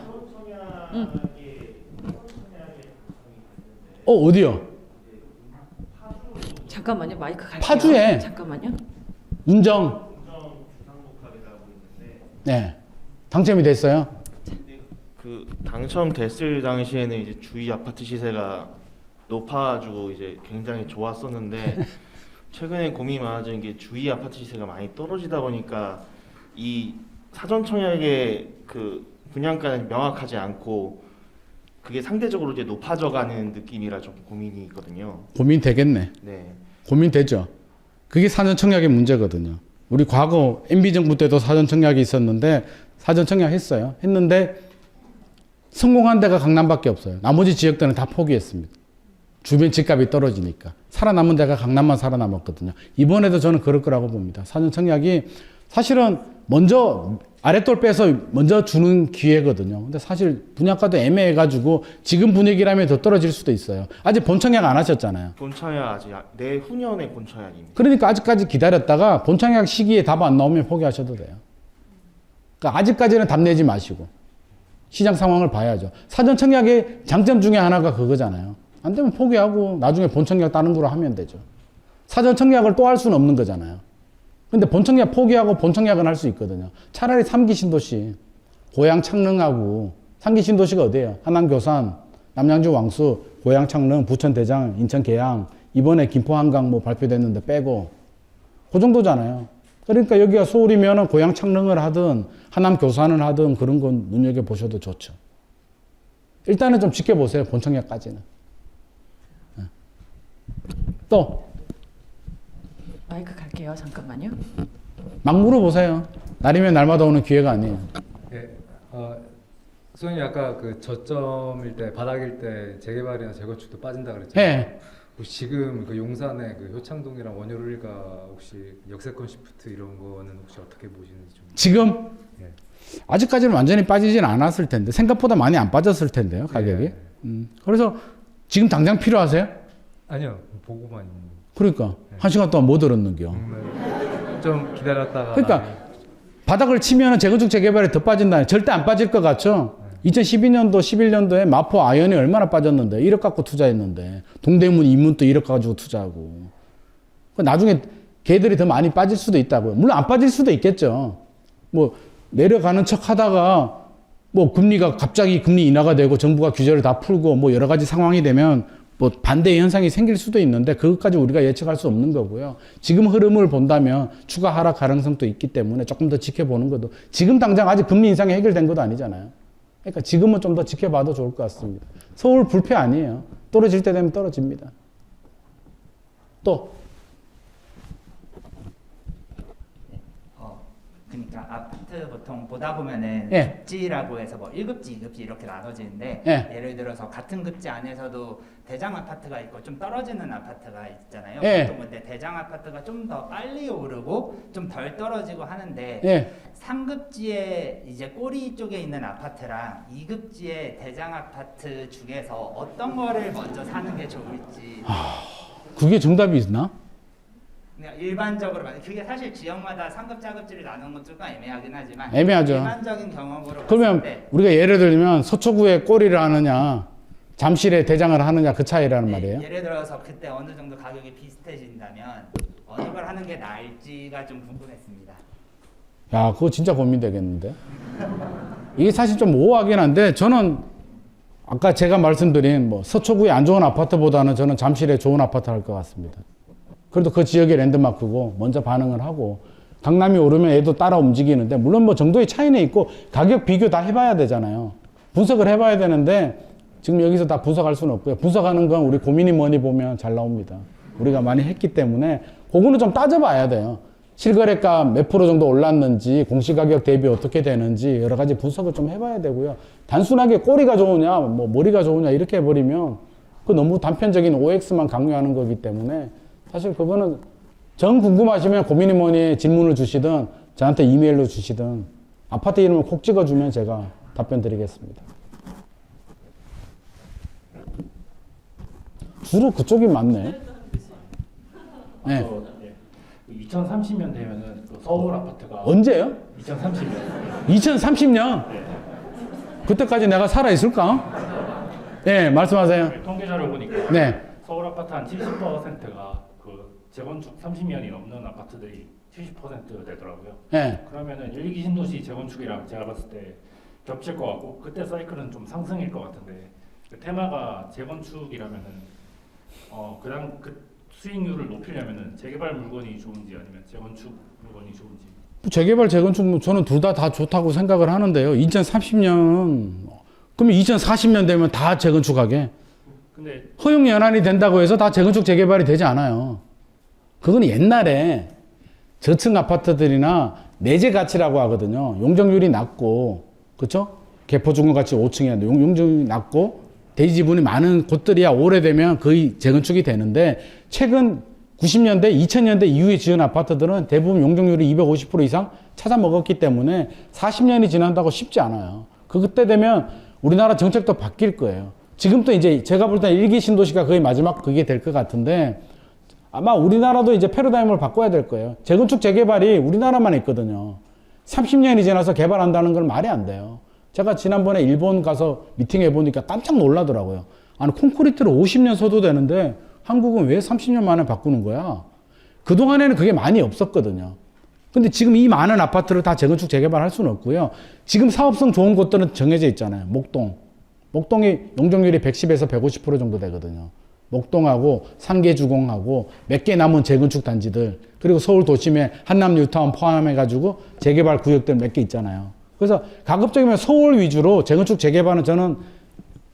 [SPEAKER 2] 어디요?
[SPEAKER 1] 잠깐만요. 마이크 갈게요.
[SPEAKER 2] 파주에.
[SPEAKER 1] 잠깐만요.
[SPEAKER 2] 운정. 네. 당첨이 됐어요.
[SPEAKER 3] 그 당첨됐을 당시에는 이제 주위 아파트 시세가 높아가지고 이제 굉장히 좋았었는데 최근에 고민이 많아진 게 주위 아파트 시세가 많이 떨어지다 보니까 이 사전 청약의 그 분양가는 명확하지 않고 그게 상대적으로 이제 높아져가는 느낌이라 좀 고민이 있거든요.
[SPEAKER 2] 고민 되겠네.
[SPEAKER 3] 네.
[SPEAKER 2] 고민 되죠. 그게 사전 청약의 문제거든요. 우리 과거 MB 정부 때도 사전 청약이 있었는데 사전 청약 했어요. 했는데 성공한 데가 강남밖에 없어요. 나머지 지역들은 다 포기했습니다. 주변 집값이 떨어지니까. 살아남은 데가 강남만 살아남았거든요. 이번에도 저는 그럴 거라고 봅니다. 사전 청약이 사실은 먼저 아랫돌 빼서 먼저 주는 기회거든요. 근데 사실 분양가도 애매해가지고 지금 분위기라면 더 떨어질 수도 있어요. 아직 본청약 안 하셨잖아요.
[SPEAKER 3] 본청약 아직 내후년에 본청약입니다.
[SPEAKER 2] 그러니까 아직까지 기다렸다가 본청약 시기에 답 안 나오면 포기하셔도 돼요. 그러니까 아직까지는 답 내지 마시고 시장 상황을 봐야죠. 사전 청약의 장점 중에 하나가 그거잖아요. 안 되면 포기하고 나중에 본청약 다른 거로 하면 되죠. 사전 청약을 또 할 수는 없는 거잖아요. 근데 본청약 포기하고 본청약은 할 수 있거든요. 차라리 3기 신도시, 고양 창릉하고 3기 신도시가 어디예요? 하남 교산, 남양주 왕수, 고양 창릉, 부천 대장, 인천 계양, 이번에 김포 한강 뭐 발표됐는데 빼고 그 정도잖아요. 그러니까 여기가 서울이면은 고양 창릉을 하든 하남 교산을 하든 그런 건 눈여겨 보셔도 좋죠. 일단은 좀 지켜보세요. 본청약까지는. 또
[SPEAKER 1] 마이크 갈게요. 잠깐만요.
[SPEAKER 2] 막 물어보세요. 날이면 날마다 오는 기회가 아니에요.
[SPEAKER 4] 예, 소장님 아까 그 저점일 때 바닥일 때 재개발이나 재건축도 빠진다 그랬잖아요.
[SPEAKER 2] 예.
[SPEAKER 4] 혹시 지금 그 용산의 그 효창동이랑 원효일가 혹시 역세권 시프트 이런 거는 혹시 어떻게 보시는지 좀.
[SPEAKER 2] 지금
[SPEAKER 4] 예.
[SPEAKER 2] 아직까지는 완전히 빠지진 않았을 텐데 생각보다 많이 안 빠졌을 텐데요. 가격이.
[SPEAKER 4] 예.
[SPEAKER 2] 그래서 지금 당장 필요하세요?
[SPEAKER 4] 아니요, 보고만.
[SPEAKER 2] 그러니까 한 시간 동안 못 들었는겨.
[SPEAKER 4] 좀 기다렸다가.
[SPEAKER 2] 그러니까 바닥을 치면 재건축 재개발이 더 빠진다. 절대 안 빠질 것 같죠? 2012년도, 11년도에 마포 아현이 얼마나 빠졌는데 1억 갖고 투자했는데 동대문, 이문도 1억 가지고 투자하고 나중에 걔들이 더 많이 빠질 수도 있다고요. 물론 안 빠질 수도 있겠죠. 뭐 내려가는 척 하다가 뭐 금리가 갑자기 금리 인하가 되고 정부가 규제를 다 풀고 뭐 여러 가지 상황이 되면 뭐 반대의 현상이 생길 수도 있는데 그것까지 우리가 예측할 수 없는 거고요. 지금 흐름을 본다면 추가 하락 가능성도 있기 때문에 조금 더 지켜보는 것도 지금 당장 아직 금리 인상이 해결된 것도 아니잖아요. 그러니까 지금은 좀 더 지켜봐도 좋을 것 같습니다. 서울 불패 아니에요. 떨어질 때 되면 떨어집니다. 또
[SPEAKER 5] 그러니까 아파트 보통 보다 보면은
[SPEAKER 2] 예.
[SPEAKER 5] 급지라고 해서 뭐 1급지, 2급지 이렇게 나눠지는데
[SPEAKER 2] 예.
[SPEAKER 5] 예를 들어서 같은 급지 안에서도 대장 아파트가 있고 좀 떨어지는 아파트가 있잖아요.
[SPEAKER 2] 예.
[SPEAKER 5] 보통 근데 대장 아파트가 좀 더 빨리 오르고 좀 덜 떨어지고 하는데
[SPEAKER 2] 예.
[SPEAKER 5] 3급지에 이제 꼬리 쪽에 있는 아파트랑 2급지의 대장 아파트 중에서 어떤 거를 먼저 사는 게 좋을지
[SPEAKER 2] 그게 정답이 있나?
[SPEAKER 5] 그냥 일반적으로 그게 사실 지역마다 상급 자급지를 나누는 건 조금 애매하긴 하지만
[SPEAKER 2] 애매하죠.
[SPEAKER 5] 일반적인 경험으로
[SPEAKER 2] 그러면
[SPEAKER 5] 봤을 때
[SPEAKER 2] 우리가 예를 들면 서초구에 꼬리를 하느냐 잠실에 대장을 하느냐 그 차이라는 말이에요.
[SPEAKER 5] 예를 들어서 그때 어느 정도 가격이 비슷해진다면 어느 걸 하는 게 나을지가 좀 궁금했습니다.
[SPEAKER 2] 야, 그거 진짜 고민되겠는데. 이게 사실 좀 모호하긴 한데 저는 아까 제가 말씀드린 뭐 서초구의 안 좋은 아파트보다는 저는 잠실에 좋은 아파트 할 것 같습니다. 그래도 그 지역의 랜드마크고 먼저 반응을 하고 강남이 오르면 얘도 따라 움직이는데 물론 뭐 정도의 차이는 있고 가격 비교 다 해봐야 되잖아요. 분석을 해봐야 되는데 지금 여기서 다 분석할 수는 없고요. 분석하는 건 우리 고민이 뭐니 보면 잘 나옵니다. 우리가 많이 했기 때문에 그거는 좀 따져봐야 돼요. 실거래가 몇 프로 정도 올랐는지 공시가격 대비 어떻게 되는지 여러 가지 분석을 좀 해봐야 되고요. 단순하게 꼬리가 좋으냐 뭐 머리가 좋으냐 이렇게 해버리면 그 너무 단편적인 OX만 강요하는 거기 때문에 사실 그거는 정 궁금하시면 고민이 뭐니 질문을 주시든 저한테 이메일로 주시든 아파트 이름을 콕 찍어주면 제가 답변 드리겠습니다. 주로 그쪽이 많네. 네.
[SPEAKER 6] 2030년 되면은 그 서울 아파트가
[SPEAKER 2] 언제요?
[SPEAKER 6] 2030년.
[SPEAKER 2] 2030년? 그때까지 내가 살아있을까? 네, 말씀하세요.
[SPEAKER 6] 통계 자료 보니까
[SPEAKER 2] 네.
[SPEAKER 6] 서울 아파트 한 70%가 그 재건축 30년이 넘는 아파트들이 70% 되더라고요.
[SPEAKER 2] 네.
[SPEAKER 6] 그러면은 1기 신도시 재건축이랑 제가 봤을 때 겹칠 것 같고 그때 사이클은 좀 상승일 것 같은데 그 테마가 재건축이라면은 그다음 그 수익률을 높이려면은 재개발 물건이 좋은지 아니면 재건축 물건이 좋은지.
[SPEAKER 2] 재개발, 재건축, 저는 둘 다 좋다고 생각을 하는데요. 2030년, 그러면 2040년 되면 다 재건축하게.
[SPEAKER 6] 근데
[SPEAKER 2] 허용 연한이 된다고 해서 다 재건축, 재개발이 되지 않아요. 그건 옛날에 저층 아파트들이나 내재 가치라고 하거든요. 용적률이 낮고, 그쵸? 개포중구 가치 5층이야. 용적률이 낮고, 대지 지분이 많은 곳들이야 오래되면 거의 재건축이 되는데, 최근 90년대, 2000년대 이후에 지은 아파트들은 대부분 용적률이 250% 이상 찾아 먹었기 때문에 40년이 지난다고 쉽지 않아요. 그때 되면 우리나라 정책도 바뀔 거예요. 지금도 이제 제가 볼 때는 1기 신도시가 거의 마지막 그게 될 것 같은데 아마 우리나라도 이제 패러다임을 바꿔야 될 거예요. 재건축, 재개발이 우리나라만 있거든요. 30년이 지나서 개발한다는 건 말이 안 돼요. 제가 지난번에 일본 가서 미팅해 보니까 깜짝 놀라더라고요. 아니, 콘크리트를 50년 써도 되는데 한국은 왜 30년 만에 바꾸는 거야? 그동안에는 그게 많이 없었거든요. 근데 지금 이 많은 아파트를 다 재건축, 재개발 할 수는 없고요. 지금 사업성 좋은 곳들은 정해져 있잖아요. 목동이 용적률이 110에서 150% 정도 되거든요. 목동하고 상계주공하고 몇 개 남은 재건축 단지들, 그리고 서울 도심에 한남 뉴타운 포함해가지고 재개발 구역들 몇 개 있잖아요. 그래서 가급적이면 서울 위주로 재건축, 재개발은 저는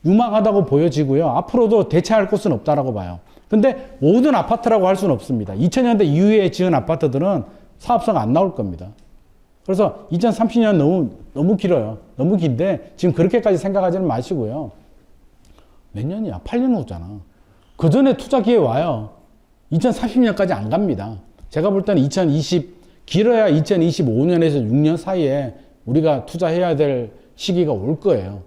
[SPEAKER 2] 유망하다고 보여지고요. 앞으로도 대체할 곳은 없다라고 봐요. 근데 모든 아파트라고 할 수는 없습니다. 2000년대 이후에 지은 아파트들은 사업성 안 나올 겁니다. 그래서 2030년 너무 길어요. 너무 긴데 지금 그렇게까지 생각하지는 마시고요. 몇 년이야? 8년 후잖아. 그 전에 투자 기회 와요. 2030년까지 안 갑니다. 제가 볼 때는 길어야 2025년에서 6년 사이에 우리가 투자해야 될 시기가 올 거예요.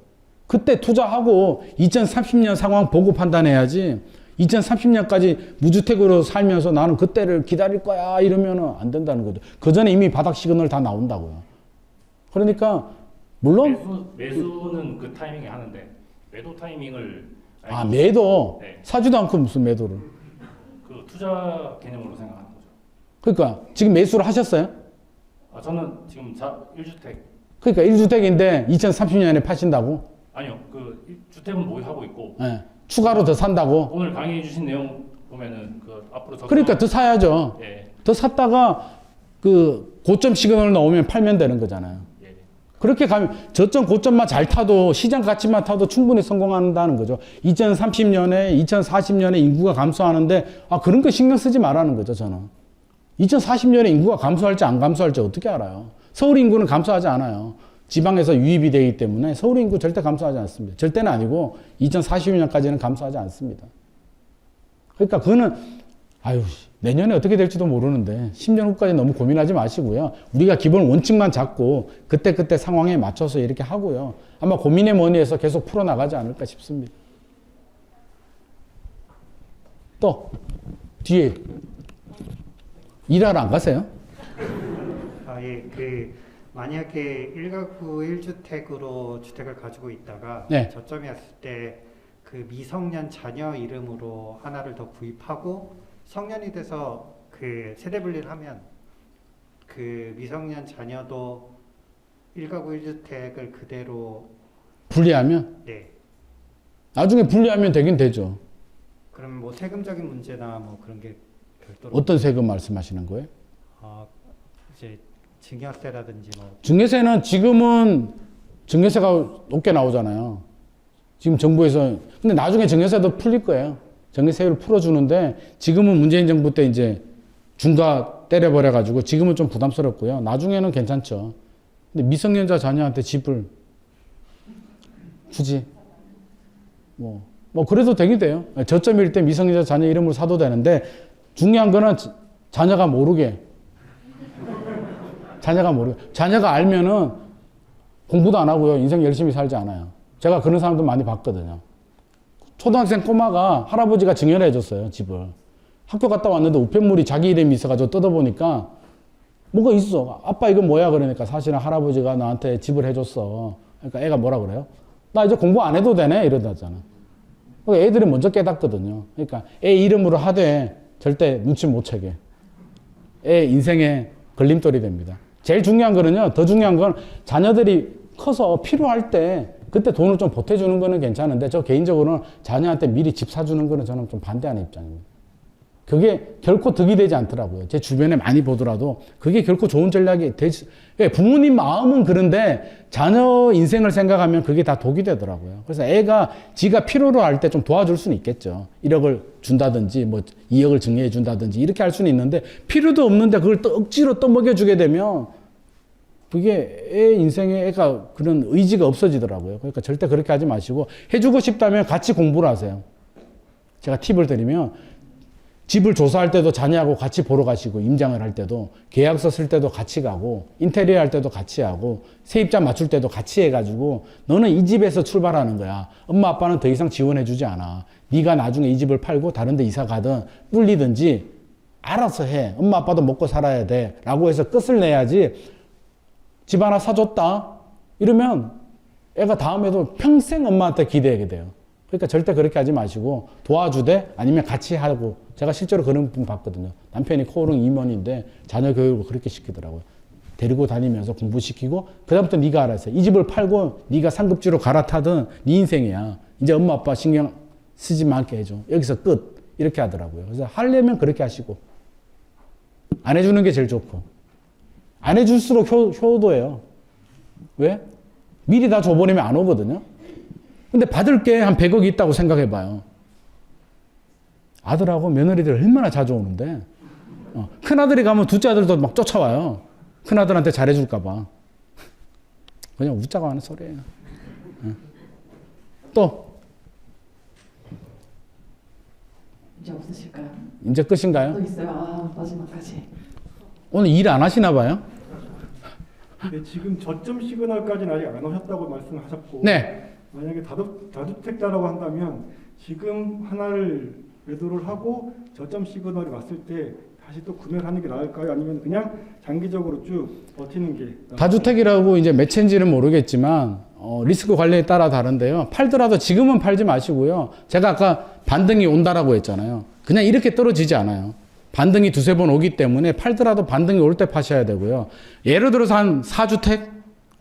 [SPEAKER 2] 그때 투자하고 2030년 상황 보고 판단해야지 2030년까지 무주택으로 살면서 나는 그때를 기다릴 거야 이러면 안 된다는 거죠. 그 전에 이미 바닥 시그널 다 나온다고요. 그러니까 물론
[SPEAKER 6] 매수는 그 타이밍에 하는데 매도 타이밍을
[SPEAKER 2] 매도
[SPEAKER 6] 네.
[SPEAKER 2] 사지도 않고 무슨 매도를.
[SPEAKER 6] 그 투자 개념으로 생각하는 거죠.
[SPEAKER 2] 그러니까 지금 매수를 하셨어요?
[SPEAKER 6] 저는 지금 1주택.
[SPEAKER 2] 그러니까 1주택인데 2030년에 파신다고?
[SPEAKER 6] 아니요. 그 주택은 보유하고 있고
[SPEAKER 2] 네. 추가로 더 산다고?
[SPEAKER 6] 오늘 강의해 주신 내용 보면은 그 앞으로
[SPEAKER 2] 그러니까 더 사야죠.
[SPEAKER 6] 예.
[SPEAKER 2] 더 샀다가 그 고점 시그널 나오면 팔면 되는 거잖아요.
[SPEAKER 6] 예.
[SPEAKER 2] 그렇게 가면 저점 고점만 잘 타도 시장 가치만 타도 충분히 성공한다는 거죠. 2030년에 2040년에 인구가 감소하는데 그런 거 신경 쓰지 말라는 거죠. 저는 2040년에 인구가 감소할지 안 감소할지 어떻게 알아요? 서울 인구는 감소하지 않아요. 지방에서 유입이 되기 때문에 서울 인구 절대 감소하지 않습니다. 절대는 아니고 2040년까지는 감소하지 않습니다. 그러니까 그거는 내년에 어떻게 될지도 모르는데 10년 후까지 너무 고민하지 마시고요. 우리가 기본 원칙만 잡고 그때 상황에 맞춰서 이렇게 하고요. 아마 고민에 뭐니 해서 계속 풀어나가지 않을까 싶습니다. 또 뒤에 일하러 안 가세요?
[SPEAKER 7] 만약에 1가구 1주택으로 주택을 가지고 있다가
[SPEAKER 2] 네.
[SPEAKER 7] 저점이 왔을 때 그 미성년 자녀 이름으로 하나를 더 구입하고 성년이 돼서 그 세대 분리를 하면 그 미성년 자녀도 1가구 1주택을 그대로
[SPEAKER 2] 분리하면?
[SPEAKER 7] 네.
[SPEAKER 2] 나중에 분리하면 되긴 되죠.
[SPEAKER 7] 그럼 뭐 세금적인 문제나 뭐 그런 게 별도로
[SPEAKER 2] 어떤 세금 말씀하시는 거예요?
[SPEAKER 7] 이제 증여세라든지 뭐
[SPEAKER 2] 증여세는 지금은 증여세가 높게 나오잖아요. 지금 정부에서. 근데 나중에 증여세도 풀릴 거예요. 증여세율을 풀어주는데 지금은 문재인 정부 때 이제 중과 때려버려가지고 지금은 좀 부담스럽고요. 나중에는 괜찮죠. 근데 미성년자 자녀한테 집을 굳이 뭐 그래도 되긴 돼요. 저점일 때 미성년자 자녀 이름으로 사도 되는데 중요한 거는 자녀가 모르게. 자녀가 알면은 공부도 안 하고요. 인생 열심히 살지 않아요. 제가 그런 사람도 많이 봤거든요. 초등학생 꼬마가 할아버지가 증여를 해줬어요, 집을. 학교 갔다 왔는데 우편물이 자기 이름이 있어가지고 뜯어보니까 뭐가 있어. 아빠 이거 뭐야? 그러니까 사실은 할아버지가 나한테 집을 해줬어. 그러니까 애가 뭐라 그래요? 나 이제 공부 안 해도 되네? 이러다잖아. 애들이 먼저 깨닫거든요. 그러니까 애 이름으로 하되 절대 눈치 못 채게. 애 인생의 걸림돌이 됩니다. 제일 중요한 거는요, 더 중요한 건 자녀들이 커서 필요할 때 그때 돈을 좀 보태주는 거는 괜찮은데 저 개인적으로는 자녀한테 미리 집 사주는 거는 저는 좀 반대하는 입장입니다. 그게 결코 득이 되지 않더라고요. 제 주변에 많이 보더라도 그게 결코 좋은 전략이 되지. 부모님 마음은 그런데 자녀 인생을 생각하면 그게 다 독이 되더라고요. 그래서 애가 지가 필요로 할 때 좀 도와줄 수는 있겠죠. 1억을 준다든지 뭐 2억을 증여해 준다든지 이렇게 할 수는 있는데 필요도 없는데 그걸 또 억지로 떠먹여주게 되면 그게 애 인생에 애가 그런 의지가 없어지더라고요. 그러니까 절대 그렇게 하지 마시고 해주고 싶다면 같이 공부를 하세요. 제가 팁을 드리면 집을 조사할 때도 자녀하고 같이 보러 가시고 임장을 할 때도 계약서 쓸 때도 같이 가고 인테리어 할 때도 같이 하고 세입자 맞출 때도 같이 해가지고 너는 이 집에서 출발하는 거야. 엄마 아빠는 더 이상 지원해 주지 않아. 네가 나중에 이 집을 팔고 다른 데 이사 가든 불리든지 알아서 해. 엄마 아빠도 먹고 살아야 돼. 라고 해서 끝을 내야지 집 하나 사줬다 이러면 애가 다음에도 평생 엄마한테 기대하게 돼요. 그러니까 절대 그렇게 하지 마시고 도와주되 아니면 같이 하고 제가 실제로 그런 분 봤거든요. 남편이 코오롱 임원인데 자녀 교육을 그렇게 시키더라고요. 데리고 다니면서 공부시키고 그다음부터 네가 알아서 이 집을 팔고 네가 상급지로 갈아타든 네 인생이야. 이제 엄마 아빠 신경 쓰지 말게 해줘. 여기서 끝. 이렇게 하더라고요. 그래서 하려면 그렇게 하시고 안 해주는 게 제일 좋고 안 해줄수록 효도예요. 왜? 미리 다 줘버리면 안 오거든요. 근데 받을 게 한 100억이 있다고 생각해봐요. 아들하고 며느리들 얼마나 자주 오는데 큰아들이 가면 둘째 아들도 막 쫓아와요. 큰아들한테 잘해줄까봐. 그냥 웃자고 하는 소리예요. 또
[SPEAKER 1] 이제 없으실까요?
[SPEAKER 2] 이제 끝인가요?
[SPEAKER 1] 또 있어요. 아, 마지막까지.
[SPEAKER 2] 오늘 일 안 하시나 봐요?
[SPEAKER 8] 네, 지금 저점 시그널까지는 아직 안 오셨다고 말씀하셨고
[SPEAKER 2] 네.
[SPEAKER 8] 만약에 다주택자라고 한다면 지금 하나를 매도를 하고 저점 시그널이 왔을 때 다시 또 구매를 하는 게 나을까요? 아니면 그냥 장기적으로 쭉 버티는 게 나을까요?
[SPEAKER 2] 다주택이라고 이제 매체인지는 모르겠지만 리스크 관리에 따라 다른데요. 팔더라도 지금은 팔지 마시고요. 제가 아까 반등이 온다라고 했잖아요. 그냥 이렇게 떨어지지 않아요. 반등이 두세 번 오기 때문에 팔더라도 반등이 올 때 파셔야 되고요. 예를 들어서 한 4주택,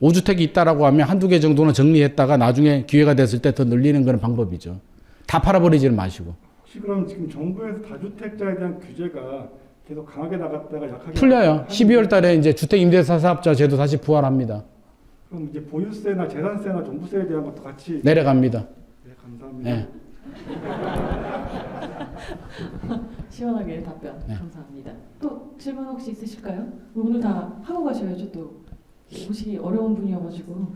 [SPEAKER 2] 5주택이 있다라고 하면 한두 개 정도는 정리했다가 나중에 기회가 됐을 때 더 늘리는 그런 방법이죠. 다 팔아버리지는 마시고.
[SPEAKER 8] 혹시 그럼 지금 정부에서 다주택자에 대한 규제가 계속 강하게 나갔다가 약하게
[SPEAKER 2] 풀려요. 12월 달에 이제 주택임대차사업자 제도 다시 부활합니다.
[SPEAKER 8] 그럼 이제 보유세나 재산세나 종부세에 대한 것도 같이
[SPEAKER 2] 내려갑니다.
[SPEAKER 8] 네, 감사합니다.
[SPEAKER 2] 네.
[SPEAKER 1] 시원하게 답변
[SPEAKER 2] 네.
[SPEAKER 1] 감사합니다. 또 질문 혹시 있으실까요? 오늘 다 하고 가셔야죠. 또 오시기 어려운 분이어가지고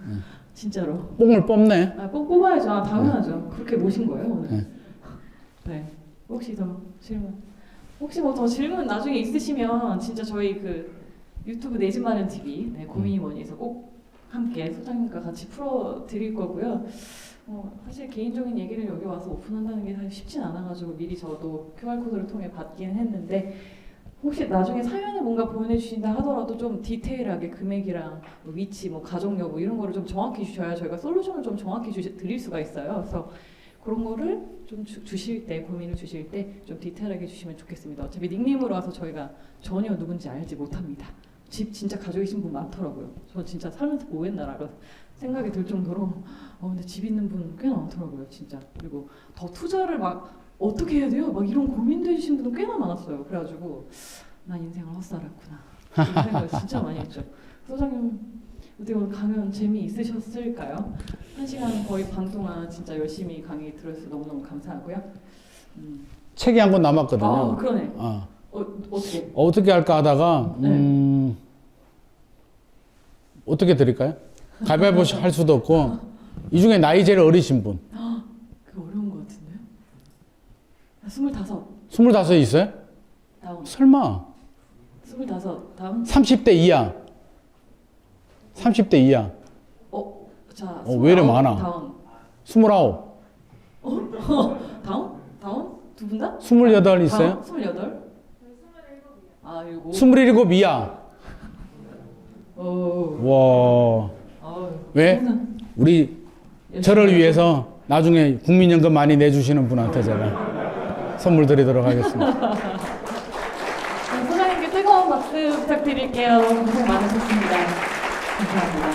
[SPEAKER 1] 진짜로.
[SPEAKER 2] 뽕을 뽑네.
[SPEAKER 1] 아, 꼭 뽑아야죠. 아, 당연하죠. 그렇게 모신 거예요 오늘.
[SPEAKER 2] 네.
[SPEAKER 1] 네. 혹시 더 질문? 혹시 뭐 더 질문 나중에 있으시면 진짜 저희 그 유튜브 내 집 마련 TV 고민이 뭐니에서 꼭 함께 소장님과 같이 풀어 드릴 거고요. 사실 개인적인 얘기를 여기 와서 오픈한다는 게 사실 쉽진 않아가지고 미리 저도 QR코드를 통해 받긴 했는데 혹시 나중에 사연을 뭔가 보내주신다 하더라도 좀 디테일하게 금액이랑 뭐 위치, 뭐 가족 여부 이런 거를 좀 정확히 주셔야 저희가 솔루션을 좀 정확히 드릴 수가 있어요. 그래서 그런 거를 좀 주실 때, 고민을 주실 때 좀 디테일하게 주시면 좋겠습니다. 어차피 닉네임으로 와서 저희가 전혀 누군지 알지 못합니다. 집 진짜 가지고 계신 분 많더라고요. 저 진짜 살면서 뭐 했나라고 생각이 들 정도로 근데 집 있는 분 꽤나 많더라고요, 진짜. 그리고 더 투자를 막 어떻게 해야 돼요? 막 이런 고민되신 분도 꽤나 많았어요. 그래가지고 난 인생을 헛살았구나 이런 생각을 진짜 많이 했죠. 소장님 어떻게 오늘 강연 재미있으셨을까요? 1시간 거의 반 동안 진짜 열심히 강의 들어주셔서 너무너무 감사하고요.
[SPEAKER 2] 책이 한 권 남았거든요.
[SPEAKER 1] 그러네.
[SPEAKER 2] 어.
[SPEAKER 1] 어떻게?
[SPEAKER 2] 어떻게 할까 하다가 어떻게 드릴까요? 가위바위보 할 수도 없고 이 중에 나이 제일 어리신 분.
[SPEAKER 1] 그거 어려운 것 같은데요? 25
[SPEAKER 2] 25 있어요?
[SPEAKER 1] 다운.
[SPEAKER 2] 설마
[SPEAKER 1] 25 다운.
[SPEAKER 2] 30대 이하. 30대 이하.
[SPEAKER 1] 자.
[SPEAKER 2] 왜 이래 많아?
[SPEAKER 1] 다운.
[SPEAKER 2] 29.
[SPEAKER 1] 다운? 다운? 두 분 다?
[SPEAKER 2] 28 있어요?
[SPEAKER 1] 28? 아, 이거.
[SPEAKER 2] 27 이하. 와. 왜? 우리 저를 위해서 나중에 국민연금 많이 내주시는 분한테 제가 선물 드리도록 하겠습니다.
[SPEAKER 1] 소장님께 뜨거운 박수 부탁드릴게요. 고생 많으셨습니다. 감사합니다.